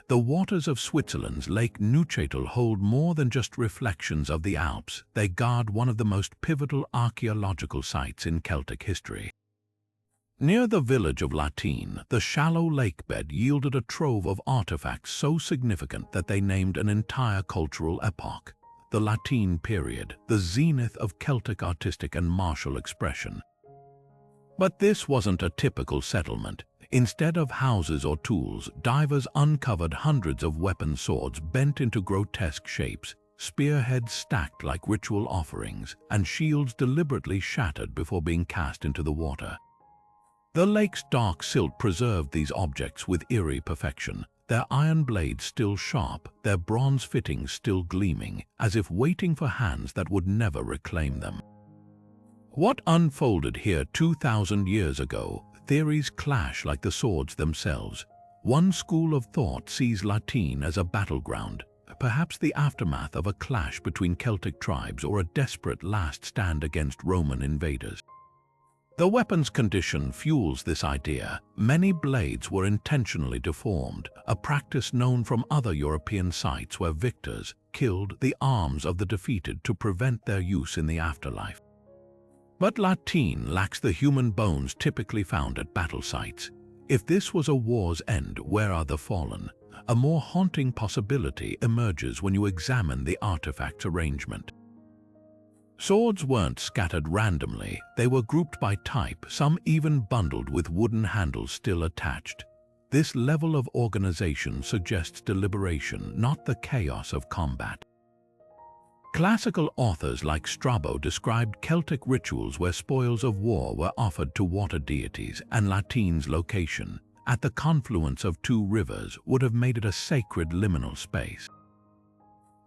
The waters of Switzerland's Lake Neuchâtel hold more than just reflections of the Alps. They guard one of the most pivotal archaeological sites in Celtic history. Near the village of Latine, the shallow lakebed yielded a trove of artifacts so significant that they named an entire cultural epoch. The Latine period, the zenith of Celtic artistic and martial expression. But this wasn't a typical settlement. Instead of houses or tools, divers uncovered hundreds of weapon swords bent into grotesque shapes, spearheads stacked like ritual offerings, and shields deliberately shattered before being cast into the water. The lake's dark silt preserved these objects with eerie perfection, their iron blades still sharp, their bronze fittings still gleaming, as if waiting for hands that would never reclaim them. What unfolded here 2,000 years ago? Theories clash like the swords themselves. One school of thought sees Latine as a battleground, perhaps the aftermath of a clash between Celtic tribes or a desperate last stand against Roman invaders. The weapon's condition fuels this idea. Many blades were intentionally deformed, a practice known from other European sites where victors killed the arms of the defeated to prevent their use in the afterlife. But Latine lacks the human bones typically found at battle sites. If this was a war's end, where are the fallen? A more haunting possibility emerges when you examine the artifact's arrangement. Swords weren't scattered randomly, they were grouped by type, some even bundled with wooden handles still attached. This level of organization suggests deliberation, not the chaos of combat. Classical authors like Strabo described Celtic rituals where spoils of war were offered to water deities, and Latine's location, at the confluence of two rivers, would have made it a sacred liminal space.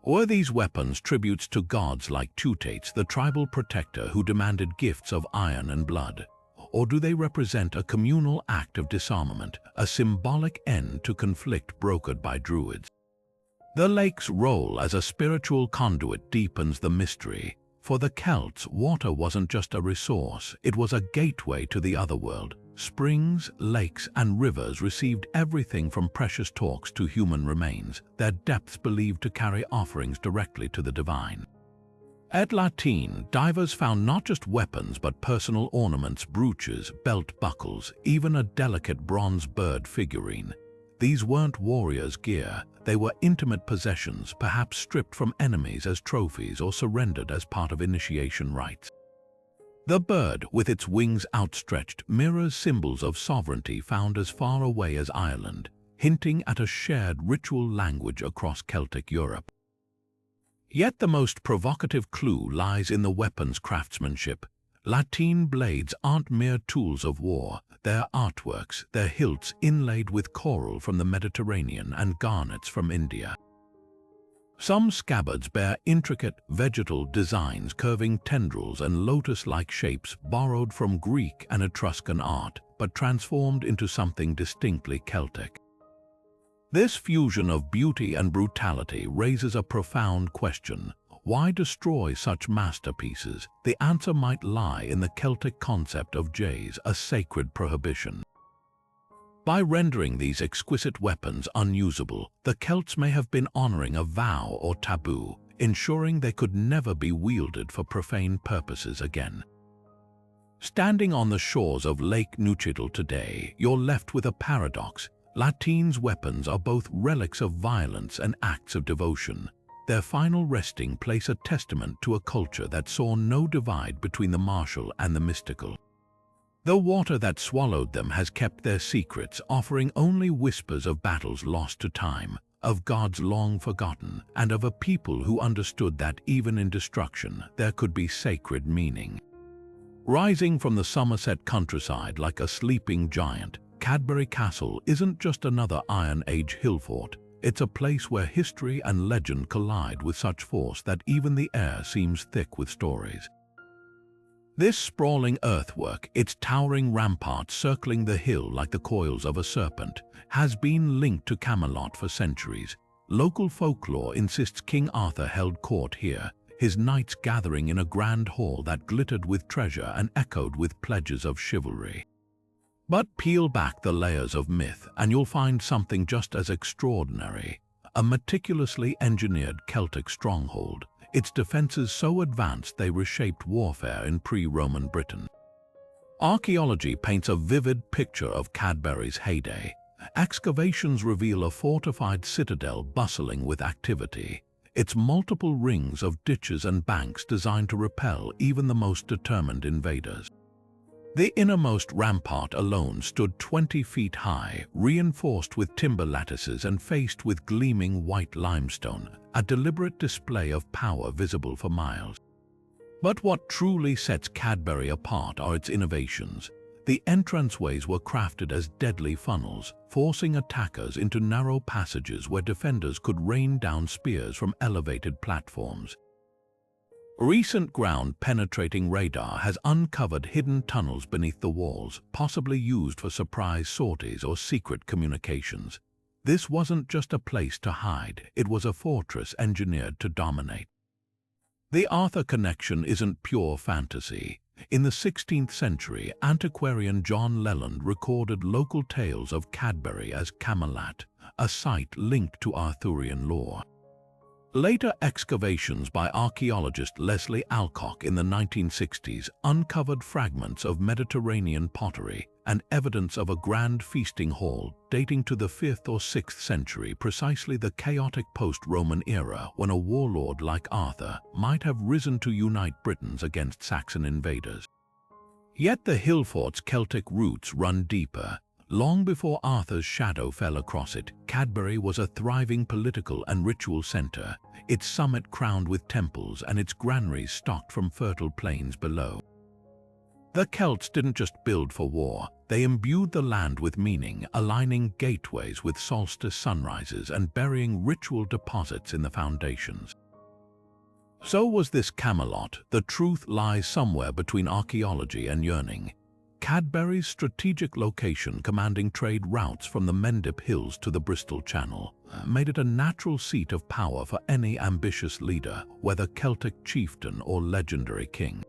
Were these weapons tributes to gods like Teutates, the tribal protector who demanded gifts of iron and blood? Or do they represent a communal act of disarmament, a symbolic end to conflict brokered by Druids? The lake's role as a spiritual conduit deepens the mystery. For the Celts, water wasn't just a resource, it was a gateway to the otherworld. Springs, lakes, and rivers received everything from precious talks to human remains, their depths believed to carry offerings directly to the divine. At Latine, divers found not just weapons but personal ornaments, brooches, belt buckles, even a delicate bronze bird figurine. These weren't warriors' gear, they were intimate possessions, perhaps stripped from enemies as trophies or surrendered as part of initiation rites. The bird, with its wings outstretched, mirrors symbols of sovereignty found as far away as Ireland, hinting at a shared ritual language across Celtic Europe. Yet the most provocative clue lies in the weapon's craftsmanship. Latine blades aren't mere tools of war, they're artworks, their hilts inlaid with coral from the Mediterranean and garnets from India. Some scabbards bear intricate vegetal designs, curving tendrils and lotus-like shapes borrowed from Greek and Etruscan art, but transformed into something distinctly Celtic. This fusion of beauty and brutality raises a profound question. Why destroy such masterpieces? The answer might lie in the Celtic concept of jays, a sacred prohibition. By rendering these exquisite weapons unusable, the Celts may have been honoring a vow or taboo, ensuring they could never be wielded for profane purposes again. Standing on the shores of Lake Neuchâtel today, you're left with a paradox. Latine's weapons are both relics of violence and acts of devotion. Their final resting place a testament to a culture that saw no divide between the martial and the mystical. The water that swallowed them has kept their secrets, offering only whispers of battles lost to time, of gods long forgotten, and of a people who understood that even in destruction there could be sacred meaning. Rising from the Somerset countryside like a sleeping giant, Cadbury Castle isn't just another Iron Age hill fort. It's a place where history and legend collide with such force that even the air seems thick with stories. This sprawling earthwork, its towering ramparts circling the hill like the coils of a serpent, has been linked to Camelot for centuries. Local folklore insists King Arthur held court here, his knights gathering in a grand hall that glittered with treasure and echoed with pledges of chivalry. But peel back the layers of myth and you'll find something just as extraordinary: a meticulously engineered Celtic stronghold, its defenses so advanced they reshaped warfare in pre-Roman Britain. Archaeology paints a vivid picture of Cadbury's heyday. Excavations reveal a fortified citadel bustling with activity, its multiple rings of ditches and banks designed to repel even the most determined invaders. The innermost rampart alone stood 20 feet high, reinforced with timber lattices and faced with gleaming white limestone, a deliberate display of power visible for miles. But what truly sets Cadbury apart are its innovations. The entranceways were crafted as deadly funnels, forcing attackers into narrow passages where defenders could rain down spears from elevated platforms. Recent ground-penetrating radar has uncovered hidden tunnels beneath the walls, possibly used for surprise sorties or secret communications. This wasn't just a place to hide, it was a fortress engineered to dominate. The Arthur connection isn't pure fantasy. In the 16th century, antiquarian John Leland recorded local tales of Cadbury as Camelot, a site linked to Arthurian lore. Later excavations by archaeologist Leslie Alcock in the 1960s uncovered fragments of Mediterranean pottery and evidence of a grand feasting hall dating to the 5th or 6th century, precisely the chaotic post-Roman era when a warlord like Arthur might have risen to unite Britons against Saxon invaders. Yet the hill fort's Celtic roots run deeper. Long before Arthur's shadow fell across it, Cadbury was a thriving political and ritual center, its summit crowned with temples and its granaries stocked from fertile plains below. The Celts didn't just build for war, they imbued the land with meaning, aligning gateways with solstice sunrises and burying ritual deposits in the foundations. So was this Camelot. The truth lies somewhere between archaeology and yearning. Cadbury's strategic location, commanding trade routes from the Mendip Hills to the Bristol Channel, made it a natural seat of power for any ambitious leader, whether Celtic chieftain or legendary king.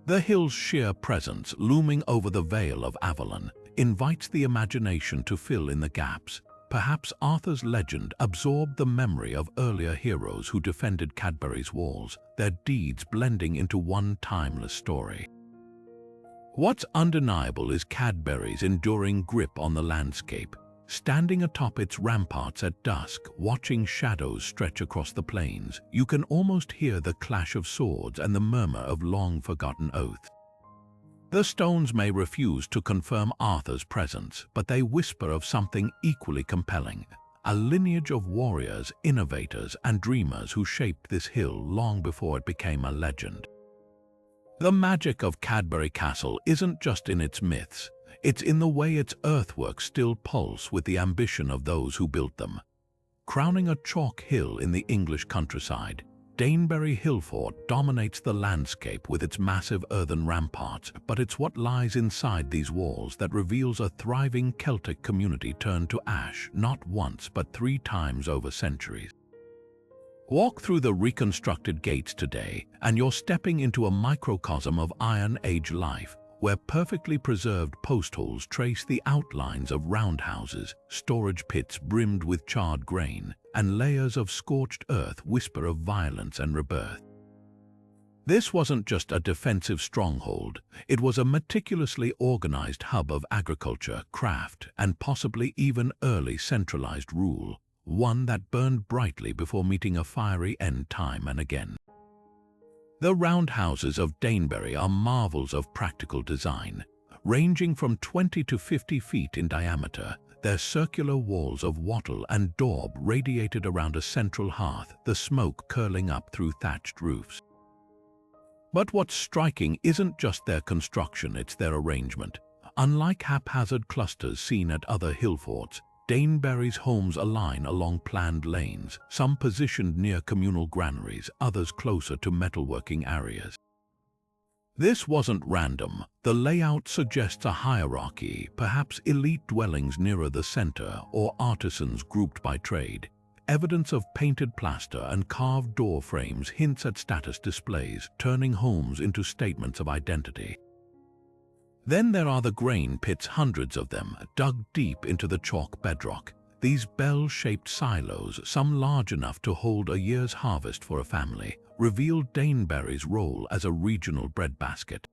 The hill's sheer presence, looming over the Vale of Avalon, invites the imagination to fill in the gaps. Perhaps Arthur's legend absorbed the memory of earlier heroes who defended Cadbury's walls, their deeds blending into one timeless story. What's undeniable is Cadbury's enduring grip on the landscape. Standing atop its ramparts at dusk, watching shadows stretch across the plains, you can almost hear the clash of swords and the murmur of long-forgotten oaths. The stones may refuse to confirm Arthur's presence, but they whisper of something equally compelling: a lineage of warriors, innovators, and dreamers who shaped this hill long before it became a legend. The magic of Cadbury Castle isn't just in its myths, it's in the way its earthworks still pulse with the ambition of those who built them. Crowning a chalk hill in the English countryside, Danebury Hillfort dominates the landscape with its massive earthen ramparts, but it's what lies inside these walls that reveals a thriving Celtic community turned to ash not once but 3 times over centuries. Walk through the reconstructed gates today, and you're stepping into a microcosm of Iron Age life, where perfectly preserved post holes trace the outlines of roundhouses, storage pits brimmed with charred grain, and layers of scorched earth whisper of violence and rebirth. This wasn't just a defensive stronghold, it was a meticulously organized hub of agriculture, craft, and possibly even early centralized rule, one that burned brightly before meeting a fiery end time and again. The roundhouses of Danebury are marvels of practical design. Ranging from 20 to 50 feet in diameter, their circular walls of wattle and daub radiated around a central hearth, the smoke curling up through thatched roofs. But what's striking isn't just their construction, it's their arrangement. Unlike haphazard clusters seen at other hill forts, Danebury's homes align along planned lanes, some positioned near communal granaries, others closer to metalworking areas. This wasn't random. The layout suggests a hierarchy, perhaps elite dwellings nearer the center or artisans grouped by trade. Evidence of painted plaster and carved door frames hints at status displays, turning homes into statements of identity. Then there are the grain pits, hundreds of them, dug deep into the chalk bedrock. These bell-shaped silos, some large enough to hold a year's harvest for a family, reveal Daneberry's role as a regional breadbasket.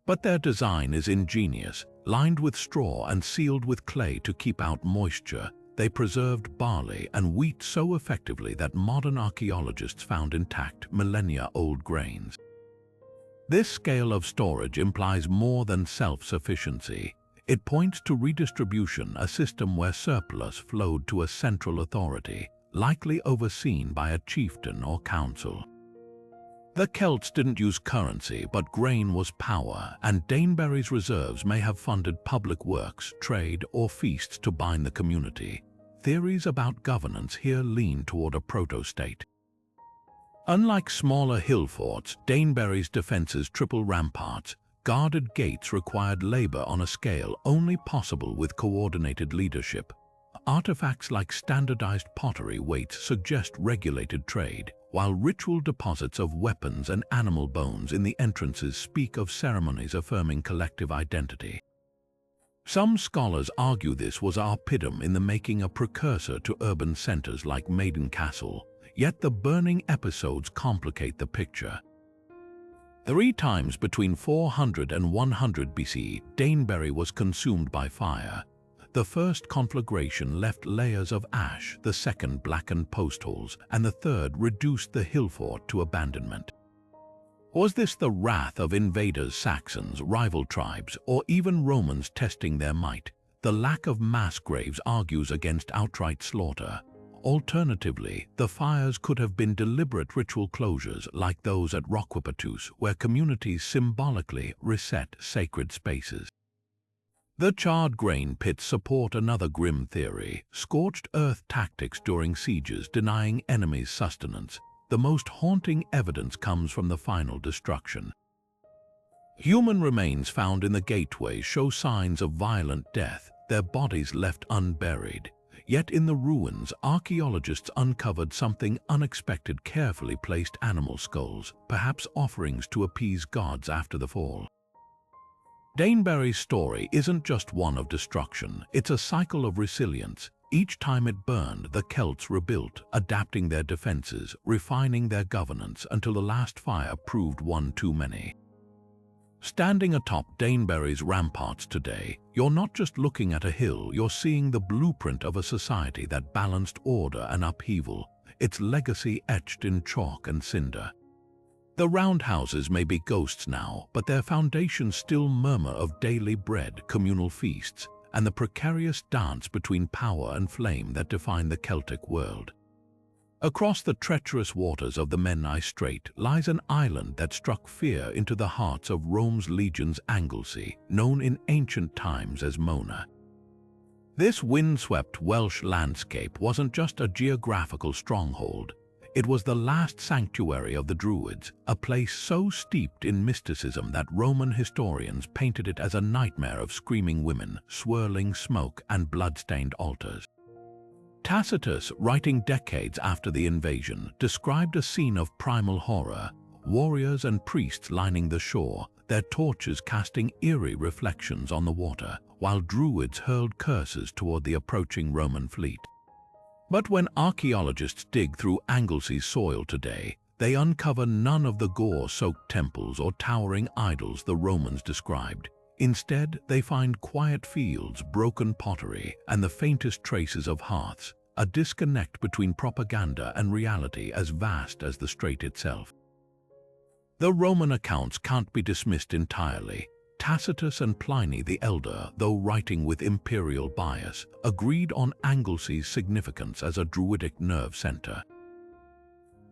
But their design is ingenious. Lined with straw and sealed with clay to keep out moisture, they preserved barley and wheat so effectively that modern archaeologists found intact millennia-old grains. This scale of storage implies more than self-sufficiency. It points to redistribution, a system where surplus flowed to a central authority, likely overseen by a chieftain or council. The Celts didn't use currency, but grain was power, and Daneberry's reserves may have funded public works, trade, or feasts to bind the community. Theories about governance here lean toward a proto-state. Unlike smaller hill forts, Daneberry's defenses triple ramparts. Guarded gates required labor on a scale only possible with coordinated leadership. Artifacts like standardized pottery weights suggest regulated trade, while ritual deposits of weapons and animal bones in the entrances speak of ceremonies affirming collective identity. Some scholars argue this was Arpidum in the making, a precursor to urban centers like Maiden Castle, yet the burning episodes complicate the picture. 3 times between 400 and 100 BC, Daneberry was consumed by fire. The first conflagration left layers of ash, the second blackened post holes, and the third reduced the hill fort to abandonment. Was this the wrath of invaders, Saxons, rival tribes, or even Romans testing their might? The lack of mass graves argues against outright slaughter. Alternatively, the fires could have been deliberate ritual closures like those at Roquepatus, where communities symbolically reset sacred spaces. The charred grain pits support another grim theory: scorched earth tactics during sieges, denying enemies sustenance. The most haunting evidence comes from the final destruction. Human remains found in the gateways show signs of violent death, their bodies left unburied. Yet in the ruins, archaeologists uncovered something unexpected: carefully placed animal skulls, perhaps offerings to appease gods after the fall. Daneberry's story isn't just one of destruction, it's a cycle of resilience. Each time it burned, the Celts rebuilt, adapting their defenses, refining their governance until the last fire proved one too many. Standing atop Daneberry's ramparts today, you're not just looking at a hill, you're seeing the blueprint of a society that balanced order and upheaval, its legacy etched in chalk and cinder. The roundhouses may be ghosts now, but their foundations still murmur of daily bread, communal feasts, and the precarious dance between power and flame that define the Celtic world. Across the treacherous waters of the Menai Strait lies an island that struck fear into the hearts of Rome's legions, Anglesey, known in ancient times as Mona. This windswept Welsh landscape wasn't just a geographical stronghold. It was the last sanctuary of the Druids, a place so steeped in mysticism that Roman historians painted it as a nightmare of screaming women, swirling smoke, and blood-stained altars. Tacitus, writing decades after the invasion, described a scene of primal horror: warriors and priests lining the shore, their torches casting eerie reflections on the water, while Druids hurled curses toward the approaching Roman fleet. But when archaeologists dig through Anglesey's soil today, they uncover none of the gore-soaked temples or towering idols the Romans described. Instead, they find quiet fields, broken pottery, and the faintest traces of hearths, a disconnect between propaganda and reality as vast as the strait itself. The Roman accounts can't be dismissed entirely. Tacitus and Pliny the Elder, though writing with imperial bias, agreed on Anglesey's significance as a Druidic nerve center.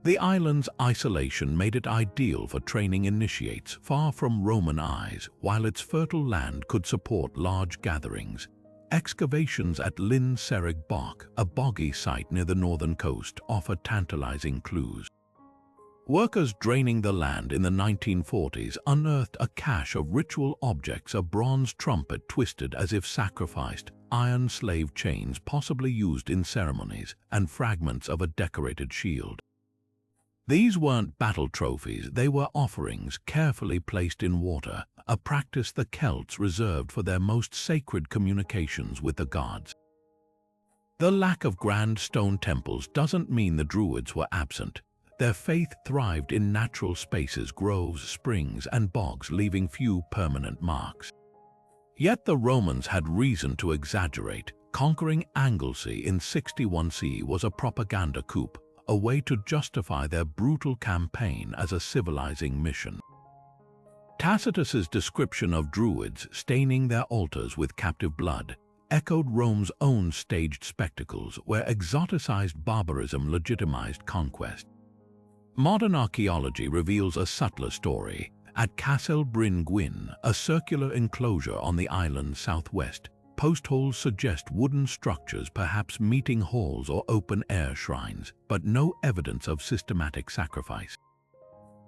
The island's isolation made it ideal for training initiates far from Roman eyes, while its fertile land could support large gatherings. Excavations at Lyn Cerrig Bog, a boggy site near the northern coast, offer tantalizing clues. Workers draining the land in the 1940s unearthed a cache of ritual objects: a bronze trumpet twisted as if sacrificed, iron slave chains possibly used in ceremonies, and fragments of a decorated shield. These weren't battle trophies, they were offerings carefully placed in water, a practice the Celts reserved for their most sacred communications with the gods. The lack of grand stone temples doesn't mean the Druids were absent. Their faith thrived in natural spaces, groves, springs, and bogs, leaving few permanent marks. Yet the Romans had reason to exaggerate. Conquering Anglesey in 61 CE was a propaganda coup, a way to justify their brutal campaign as a civilizing mission. Tacitus's description of Druids staining their altars with captive blood echoed Rome's own staged spectacles, where exoticized barbarism legitimized conquest. Modern archaeology reveals a subtler story. At Castle Bryn Gwyn, a circular enclosure on the island's southwest, post holes suggest wooden structures, perhaps meeting halls or open-air shrines, but no evidence of systematic sacrifice.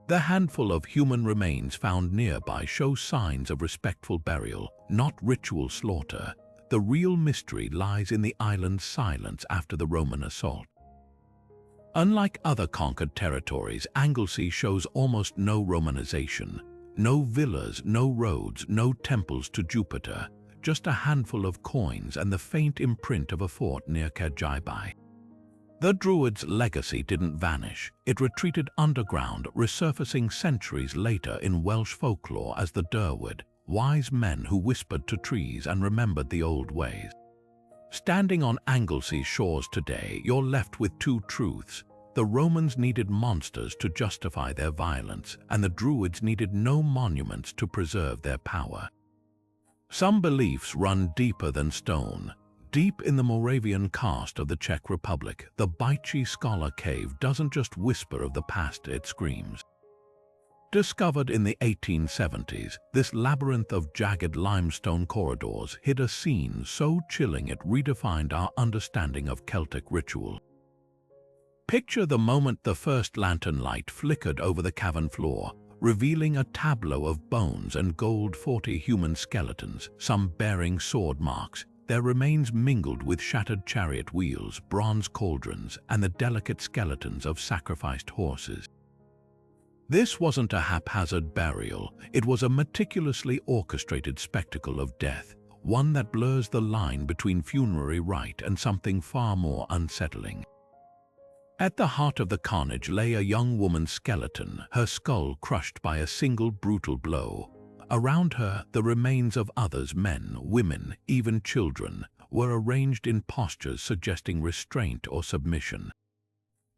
The handful of human remains found nearby show signs of respectful burial, not ritual slaughter. The real mystery lies in the island's silence after the Roman assault. Unlike other conquered territories, Anglesey shows almost no Romanization. No villas, no roads, no temples to Jupiter, just a handful of coins and the faint imprint of a fort near Caergybi. The Druids' legacy didn't vanish. It retreated underground, resurfacing centuries later in Welsh folklore as the Durwood, wise men who whispered to trees and remembered the old ways. Standing on Anglesey's shores today, you're left with two truths. The Romans needed monsters to justify their violence, and the Druids needed no monuments to preserve their power. Some beliefs run deeper than stone. Deep in the Moravian karst of the Czech Republic, the Bytchi Scholar Cave doesn't just whisper of the past, it screams. Discovered in the 1870s, this labyrinth of jagged limestone corridors hid a scene so chilling it redefined our understanding of Celtic ritual. Picture the moment the first lantern light flickered over the cavern floor, revealing a tableau of bones and gold 40 human skeletons, some bearing sword marks, their remains mingled with shattered chariot wheels, bronze cauldrons, and the delicate skeletons of sacrificed horses. This wasn't a haphazard burial, it was a meticulously orchestrated spectacle of death, one that blurs the line between funerary rite and something far more unsettling. At the heart of the carnage lay a young woman's skeleton, her skull crushed by a single brutal blow. Around her, the remains of others, men, women, even children, were arranged in postures suggesting restraint or submission.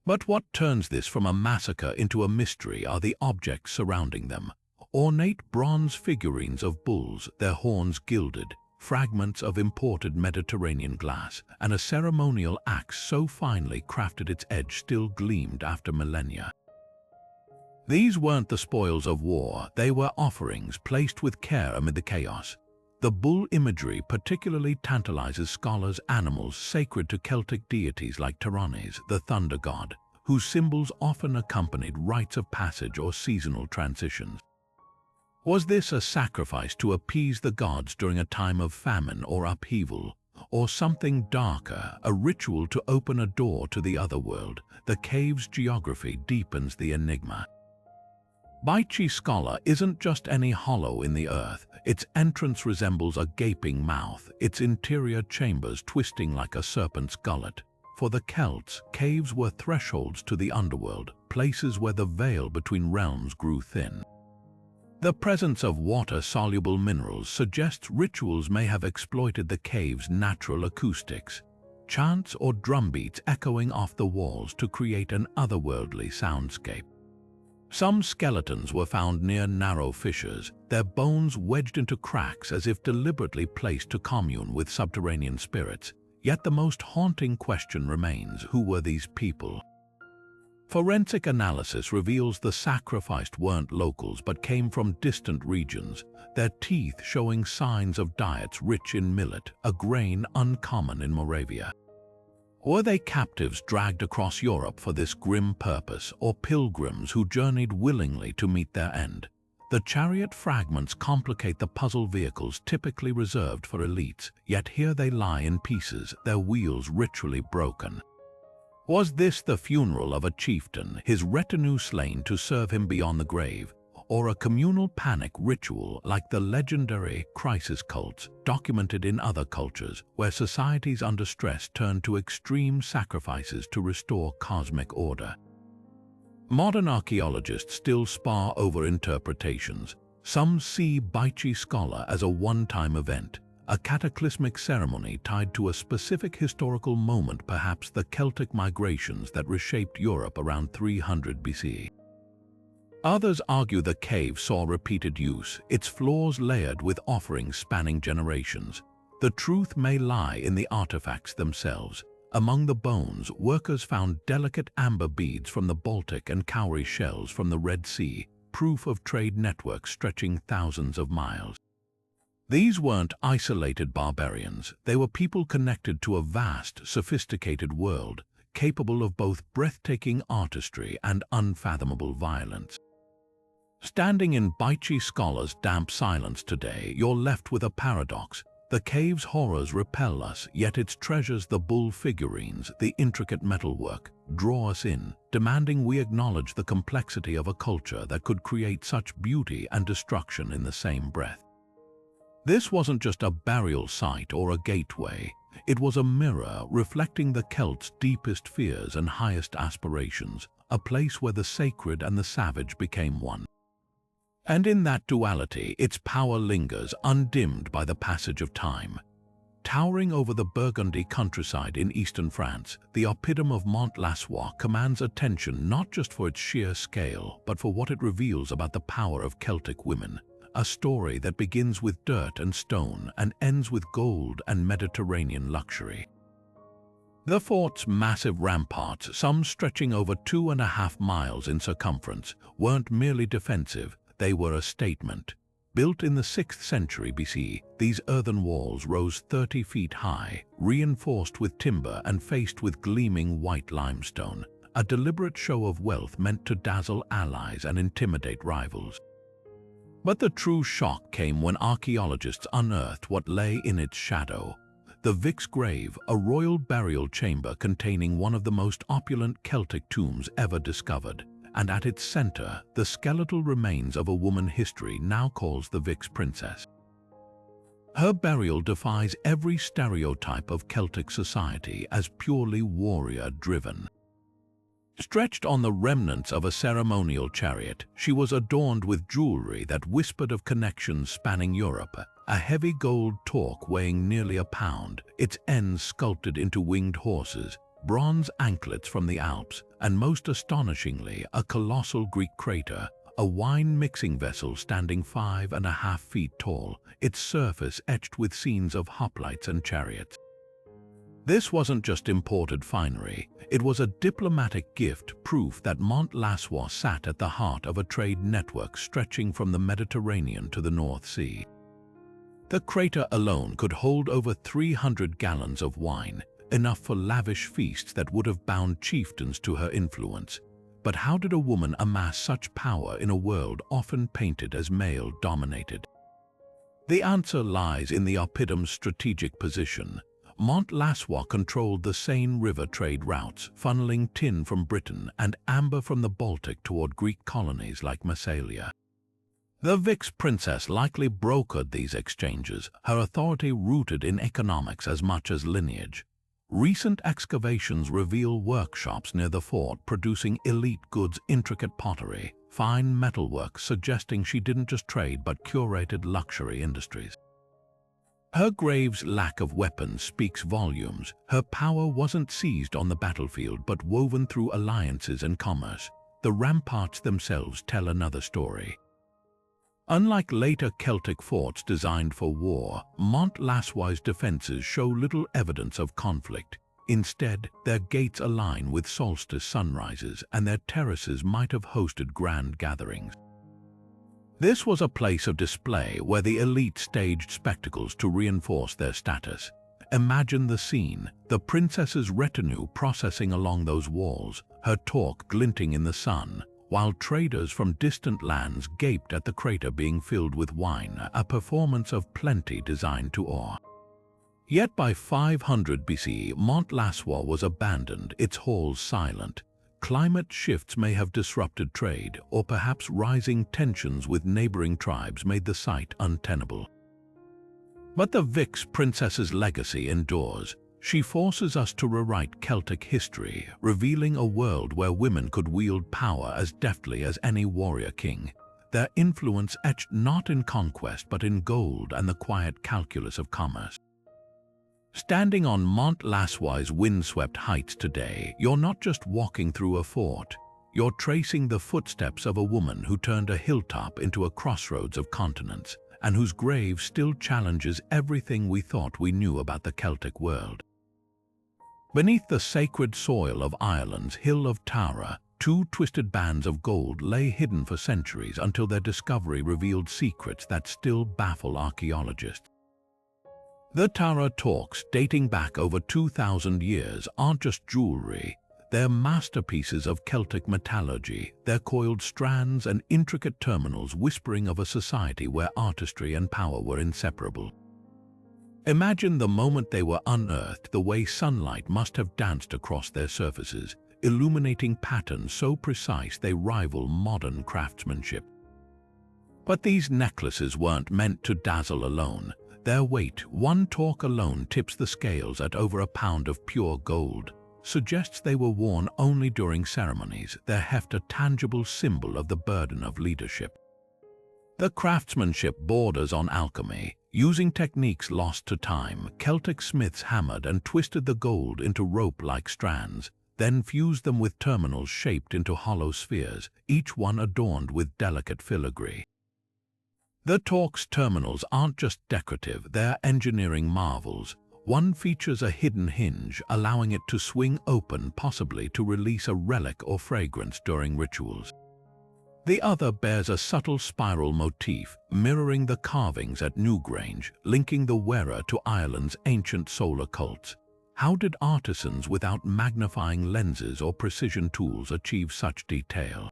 But what turns this from a massacre into a mystery are the objects surrounding them. Ornate bronze figurines of bulls, their horns gilded, fragments of imported Mediterranean glass, and a ceremonial axe so finely crafted its edge still gleamed after millennia. These weren't the spoils of war, they were offerings placed with care amid the chaos. The bull imagery particularly tantalizes scholars. Animals sacred to Celtic deities like Tyrannes, the thunder god, whose symbols often accompanied rites of passage or seasonal transitions. Was this a sacrifice to appease the gods during a time of famine or upheaval, or something darker, a ritual to open a door to the otherworld? The cave's geography deepens the enigma. Bytchi Scholar isn't just any hollow in the earth. Its entrance resembles a gaping mouth, its interior chambers twisting like a serpent's gullet. For the Celts, caves were thresholds to the underworld, places where the veil between realms grew thin. The presence of water-soluble minerals suggests rituals may have exploited the cave's natural acoustics, chants or drumbeats echoing off the walls to create an otherworldly soundscape. Some skeletons were found near narrow fissures, their bones wedged into cracks as if deliberately placed to commune with subterranean spirits. Yet the most haunting question remains: who were these people? Forensic analysis reveals the sacrificed weren't locals but came from distant regions, their teeth showing signs of diets rich in millet, a grain uncommon in Moravia. Were they captives dragged across Europe for this grim purpose, or pilgrims who journeyed willingly to meet their end? The chariot fragments complicate the puzzle vehicles typically reserved for elites, yet here they lie in pieces, their wheels ritually broken. Was this the funeral of a chieftain, his retinue slain to serve him beyond the grave, or a communal panic ritual like the legendary crisis cults documented in other cultures where societies under stress turn to extreme sacrifices to restore cosmic order? Modern archaeologists still spar over interpretations. Some see Baichi Scholar as a one-time event, a cataclysmic ceremony tied to a specific historical moment, perhaps the Celtic migrations that reshaped Europe around 300 BC. Others argue the cave saw repeated use, its floors layered with offerings spanning generations. The truth may lie in the artifacts themselves. Among the bones, workers found delicate amber beads from the Baltic and cowrie shells from the Red Sea, proof of trade networks stretching thousands of miles. These weren't isolated barbarians, they were people connected to a vast, sophisticated world, capable of both breathtaking artistry and unfathomable violence. Standing in Baichi Scholar's damp silence today, you're left with a paradox. The cave's horrors repel us, yet its treasures, the bull figurines, the intricate metalwork, draw us in, demanding we acknowledge the complexity of a culture that could create such beauty and destruction in the same breath. This wasn't just a burial site or a gateway. It was a mirror reflecting the Celts' deepest fears and highest aspirations, a place where the sacred and the savage became one. And in that duality, its power lingers undimmed by the passage of time. Towering over the Burgundy countryside in eastern France, the oppidum of Mont-Lassois commands attention not just for its sheer scale, but for what it reveals about the power of Celtic women. A story that begins with dirt and stone and ends with gold and Mediterranean luxury. The fort's massive ramparts, some stretching over 2.5 miles in circumference, weren't merely defensive. They were a statement. Built in the 6th century BC, these earthen walls rose 30 feet high, reinforced with timber and faced with gleaming white limestone, a deliberate show of wealth meant to dazzle allies and intimidate rivals. But the true shock came when archaeologists unearthed what lay in its shadow. The Vic's grave, a royal burial chamber containing one of the most opulent Celtic tombs ever discovered. And at its center, the skeletal remains of a woman history now calls the Vic's princess. Her burial defies every stereotype of Celtic society as purely warrior-driven. Stretched on the remnants of a ceremonial chariot, she was adorned with jewelry that whispered of connections spanning Europe, a heavy gold torque weighing nearly a pound, its ends sculpted into winged horses, bronze anklets from the Alps, and most astonishingly, a colossal Greek crater, a wine mixing vessel standing 5.5 feet tall, its surface etched with scenes of hoplites and chariots. This wasn't just imported finery, it was a diplomatic gift, proof that Mont-Lassois sat at the heart of a trade network stretching from the Mediterranean to the North Sea. The crater alone could hold over 300 gallons of wine, enough for lavish feasts that would have bound chieftains to her influence. But how did a woman amass such power in a world often painted as male-dominated? The answer lies in the oppidum's strategic position. Mont-Lassois controlled the Seine River trade routes, funneling tin from Britain and amber from the Baltic toward Greek colonies like Massalia. The Vic's princess likely brokered these exchanges, her authority rooted in economics as much as lineage. Recent excavations reveal workshops near the fort producing elite goods, intricate pottery, fine metalwork, suggesting she didn't just trade but curated luxury industries. Her grave's lack of weapons speaks volumes. Her power wasn't seized on the battlefield but woven through alliances and commerce. The ramparts themselves tell another story. Unlike later Celtic forts designed for war, Mont-Lassois' defenses show little evidence of conflict. Instead, their gates align with solstice sunrises and their terraces might have hosted grand gatherings. This was a place of display where the elite staged spectacles to reinforce their status. Imagine the scene, the princess's retinue processing along those walls, her torque glinting in the sun, while traders from distant lands gaped at the crater being filled with wine, a performance of plenty designed to awe. Yet by 500 BCE, Mont Lassois was abandoned, its halls silent. Climate shifts may have disrupted trade, or perhaps rising tensions with neighboring tribes made the site untenable. But the Vix princess's legacy endures. She forces us to rewrite Celtic history, revealing a world where women could wield power as deftly as any warrior king, their influence etched not in conquest but in gold and the quiet calculus of commerce. Standing on Mont Lassois' windswept heights today, you're not just walking through a fort, you're tracing the footsteps of a woman who turned a hilltop into a crossroads of continents, and whose grave still challenges everything we thought we knew about the Celtic world. Beneath the sacred soil of Ireland's Hill of Tara, two twisted bands of gold lay hidden for centuries until their discovery revealed secrets that still baffle archaeologists. The Tara torques, dating back over 2,000 years, aren't just jewelry. They're masterpieces of Celtic metallurgy, their coiled strands and intricate terminals whispering of a society where artistry and power were inseparable. Imagine the moment they were unearthed, the way sunlight must have danced across their surfaces, illuminating patterns so precise they rival modern craftsmanship. But these necklaces weren't meant to dazzle alone. Their weight, one torque alone, tips the scales at over a pound of pure gold, suggests they were worn only during ceremonies, their heft a tangible symbol of the burden of leadership. The craftsmanship borders on alchemy. Using techniques lost to time, Celtic smiths hammered and twisted the gold into rope-like strands, then fused them with terminals shaped into hollow spheres, each one adorned with delicate filigree. The torque's terminals aren't just decorative, they're engineering marvels. One features a hidden hinge, allowing it to swing open, possibly to release a relic or fragrance during rituals. The other bears a subtle spiral motif, mirroring the carvings at Newgrange, linking the wearer to Ireland's ancient solar cults. How did artisans without magnifying lenses or precision tools achieve such detail?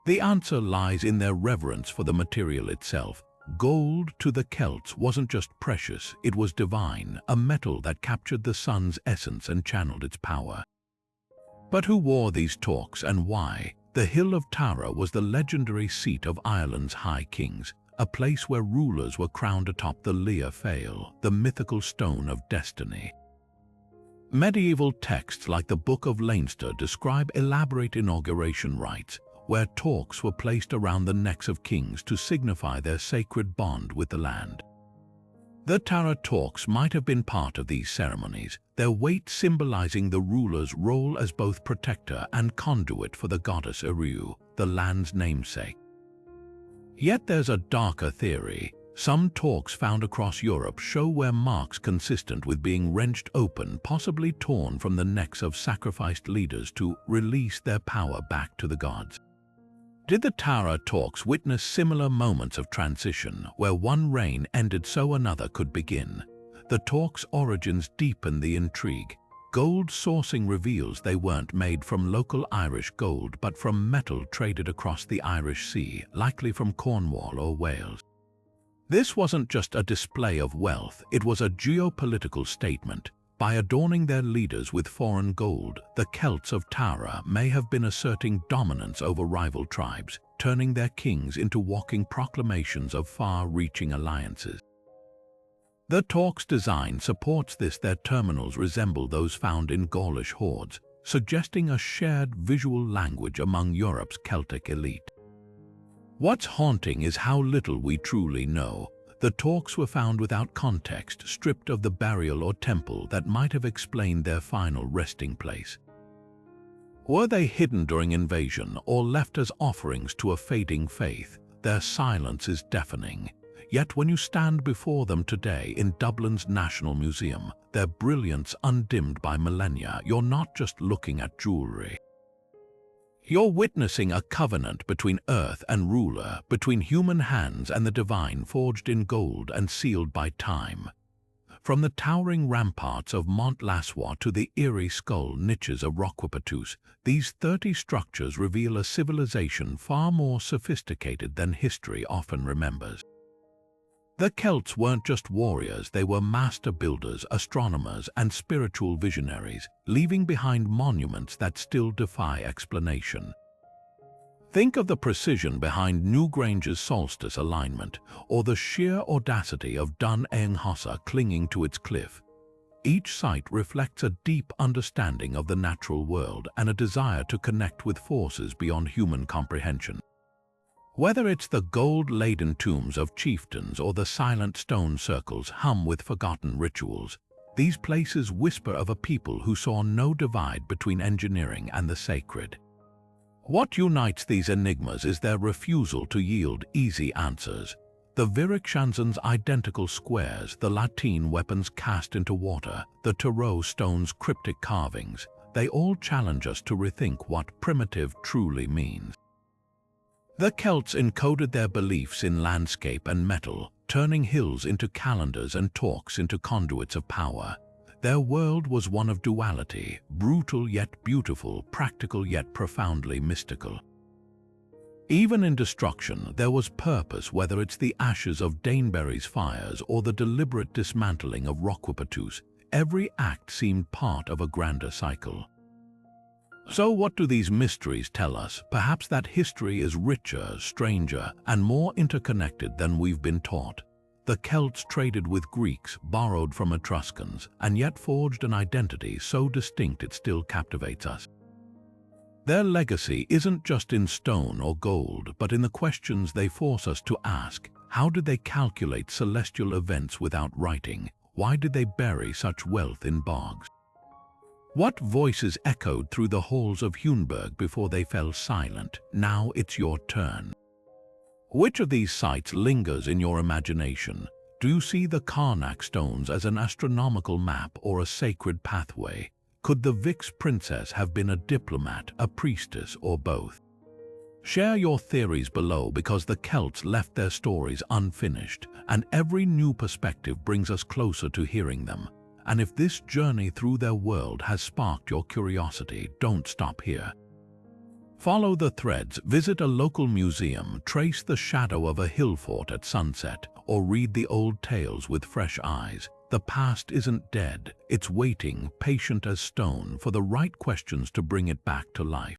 The answer lies in their reverence for the material itself. Gold to the Celts wasn't just precious, it was divine, a metal that captured the sun's essence and channeled its power. But who wore these torques and why? The Hill of Tara was the legendary seat of Ireland's high kings, a place where rulers were crowned atop the Lia Fáil, the mythical stone of destiny. Medieval texts like the Book of Leinster describe elaborate inauguration rites, where torques were placed around the necks of kings to signify their sacred bond with the land. The Tara torques might have been part of these ceremonies, their weight symbolizing the ruler's role as both protector and conduit for the goddess Eru, the land's namesake. Yet there's a darker theory. Some torques found across Europe show where marks consistent with being wrenched open, possibly torn from the necks of sacrificed leaders to release their power back to the gods. Did the Tara torques witness similar moments of transition, where one reign ended so another could begin? The torques' origins deepen the intrigue. Gold sourcing reveals they weren't made from local Irish gold but from metal traded across the Irish Sea, likely from Cornwall or Wales. This wasn't just a display of wealth, it was a geopolitical statement. By adorning their leaders with foreign gold, the Celts of Tara may have been asserting dominance over rival tribes, turning their kings into walking proclamations of far-reaching alliances. The torque's design supports this. Their terminals resemble those found in Gaulish hordes, suggesting a shared visual language among Europe's Celtic elite. What's haunting is how little we truly know. The torques were found without context, stripped of the burial or temple that might have explained their final resting place. Were they hidden during invasion or left as offerings to a fading faith? Their silence is deafening. Yet when you stand before them today in Dublin's National Museum, their brilliance undimmed by millennia, you're not just looking at jewelry. You're witnessing a covenant between earth and ruler, between human hands and the divine, forged in gold and sealed by time. From the towering ramparts of Mont Lassois to the eerie skull niches of Roquepatus, these 30 structures reveal a civilization far more sophisticated than history often remembers. The Celts weren't just warriors, they were master builders, astronomers, and spiritual visionaries, leaving behind monuments that still defy explanation. Think of the precision behind Newgrange's solstice alignment, or the sheer audacity of Dún Aonghasa clinging to its cliff. Each site reflects a deep understanding of the natural world and a desire to connect with forces beyond human comprehension. Whether it's the gold-laden tombs of chieftains or the silent stone circles hum with forgotten rituals, these places whisper of a people who saw no divide between engineering and the sacred. What unites these enigmas is their refusal to yield easy answers. The Virixanzan's identical squares, the Latine weapons cast into water, the Tarot stone's cryptic carvings, they all challenge us to rethink what primitive truly means. The Celts encoded their beliefs in landscape and metal, turning hills into calendars and talks into conduits of power. Their world was one of duality, brutal yet beautiful, practical yet profoundly mystical. Even in destruction, there was purpose, whether it's the ashes of Daneberry's fires or the deliberate dismantling of Roquepatus. Every act seemed part of a grander cycle. So what do these mysteries tell us? Perhaps that history is richer, stranger, and more interconnected than we've been taught. The Celts traded with Greeks, borrowed from Etruscans, and yet forged an identity so distinct it still captivates us. Their legacy isn't just in stone or gold, but in the questions they force us to ask. How did they calculate celestial events without writing? Why did they bury such wealth in bogs? What voices echoed through the halls of Huneberg before they fell silent? Now it's your turn. Which of these sites lingers in your imagination? Do you see the Carnac Stones as an astronomical map or a sacred pathway? Could the Vix princess have been a diplomat, a priestess, or both? Share your theories below, because the Celts left their stories unfinished, and every new perspective brings us closer to hearing them. And if this journey through their world has sparked your curiosity, don't stop here. Follow the threads, visit a local museum, trace the shadow of a hill fort at sunset, or read the old tales with fresh eyes. The past isn't dead, it's waiting, patient as stone, for the right questions to bring it back to life.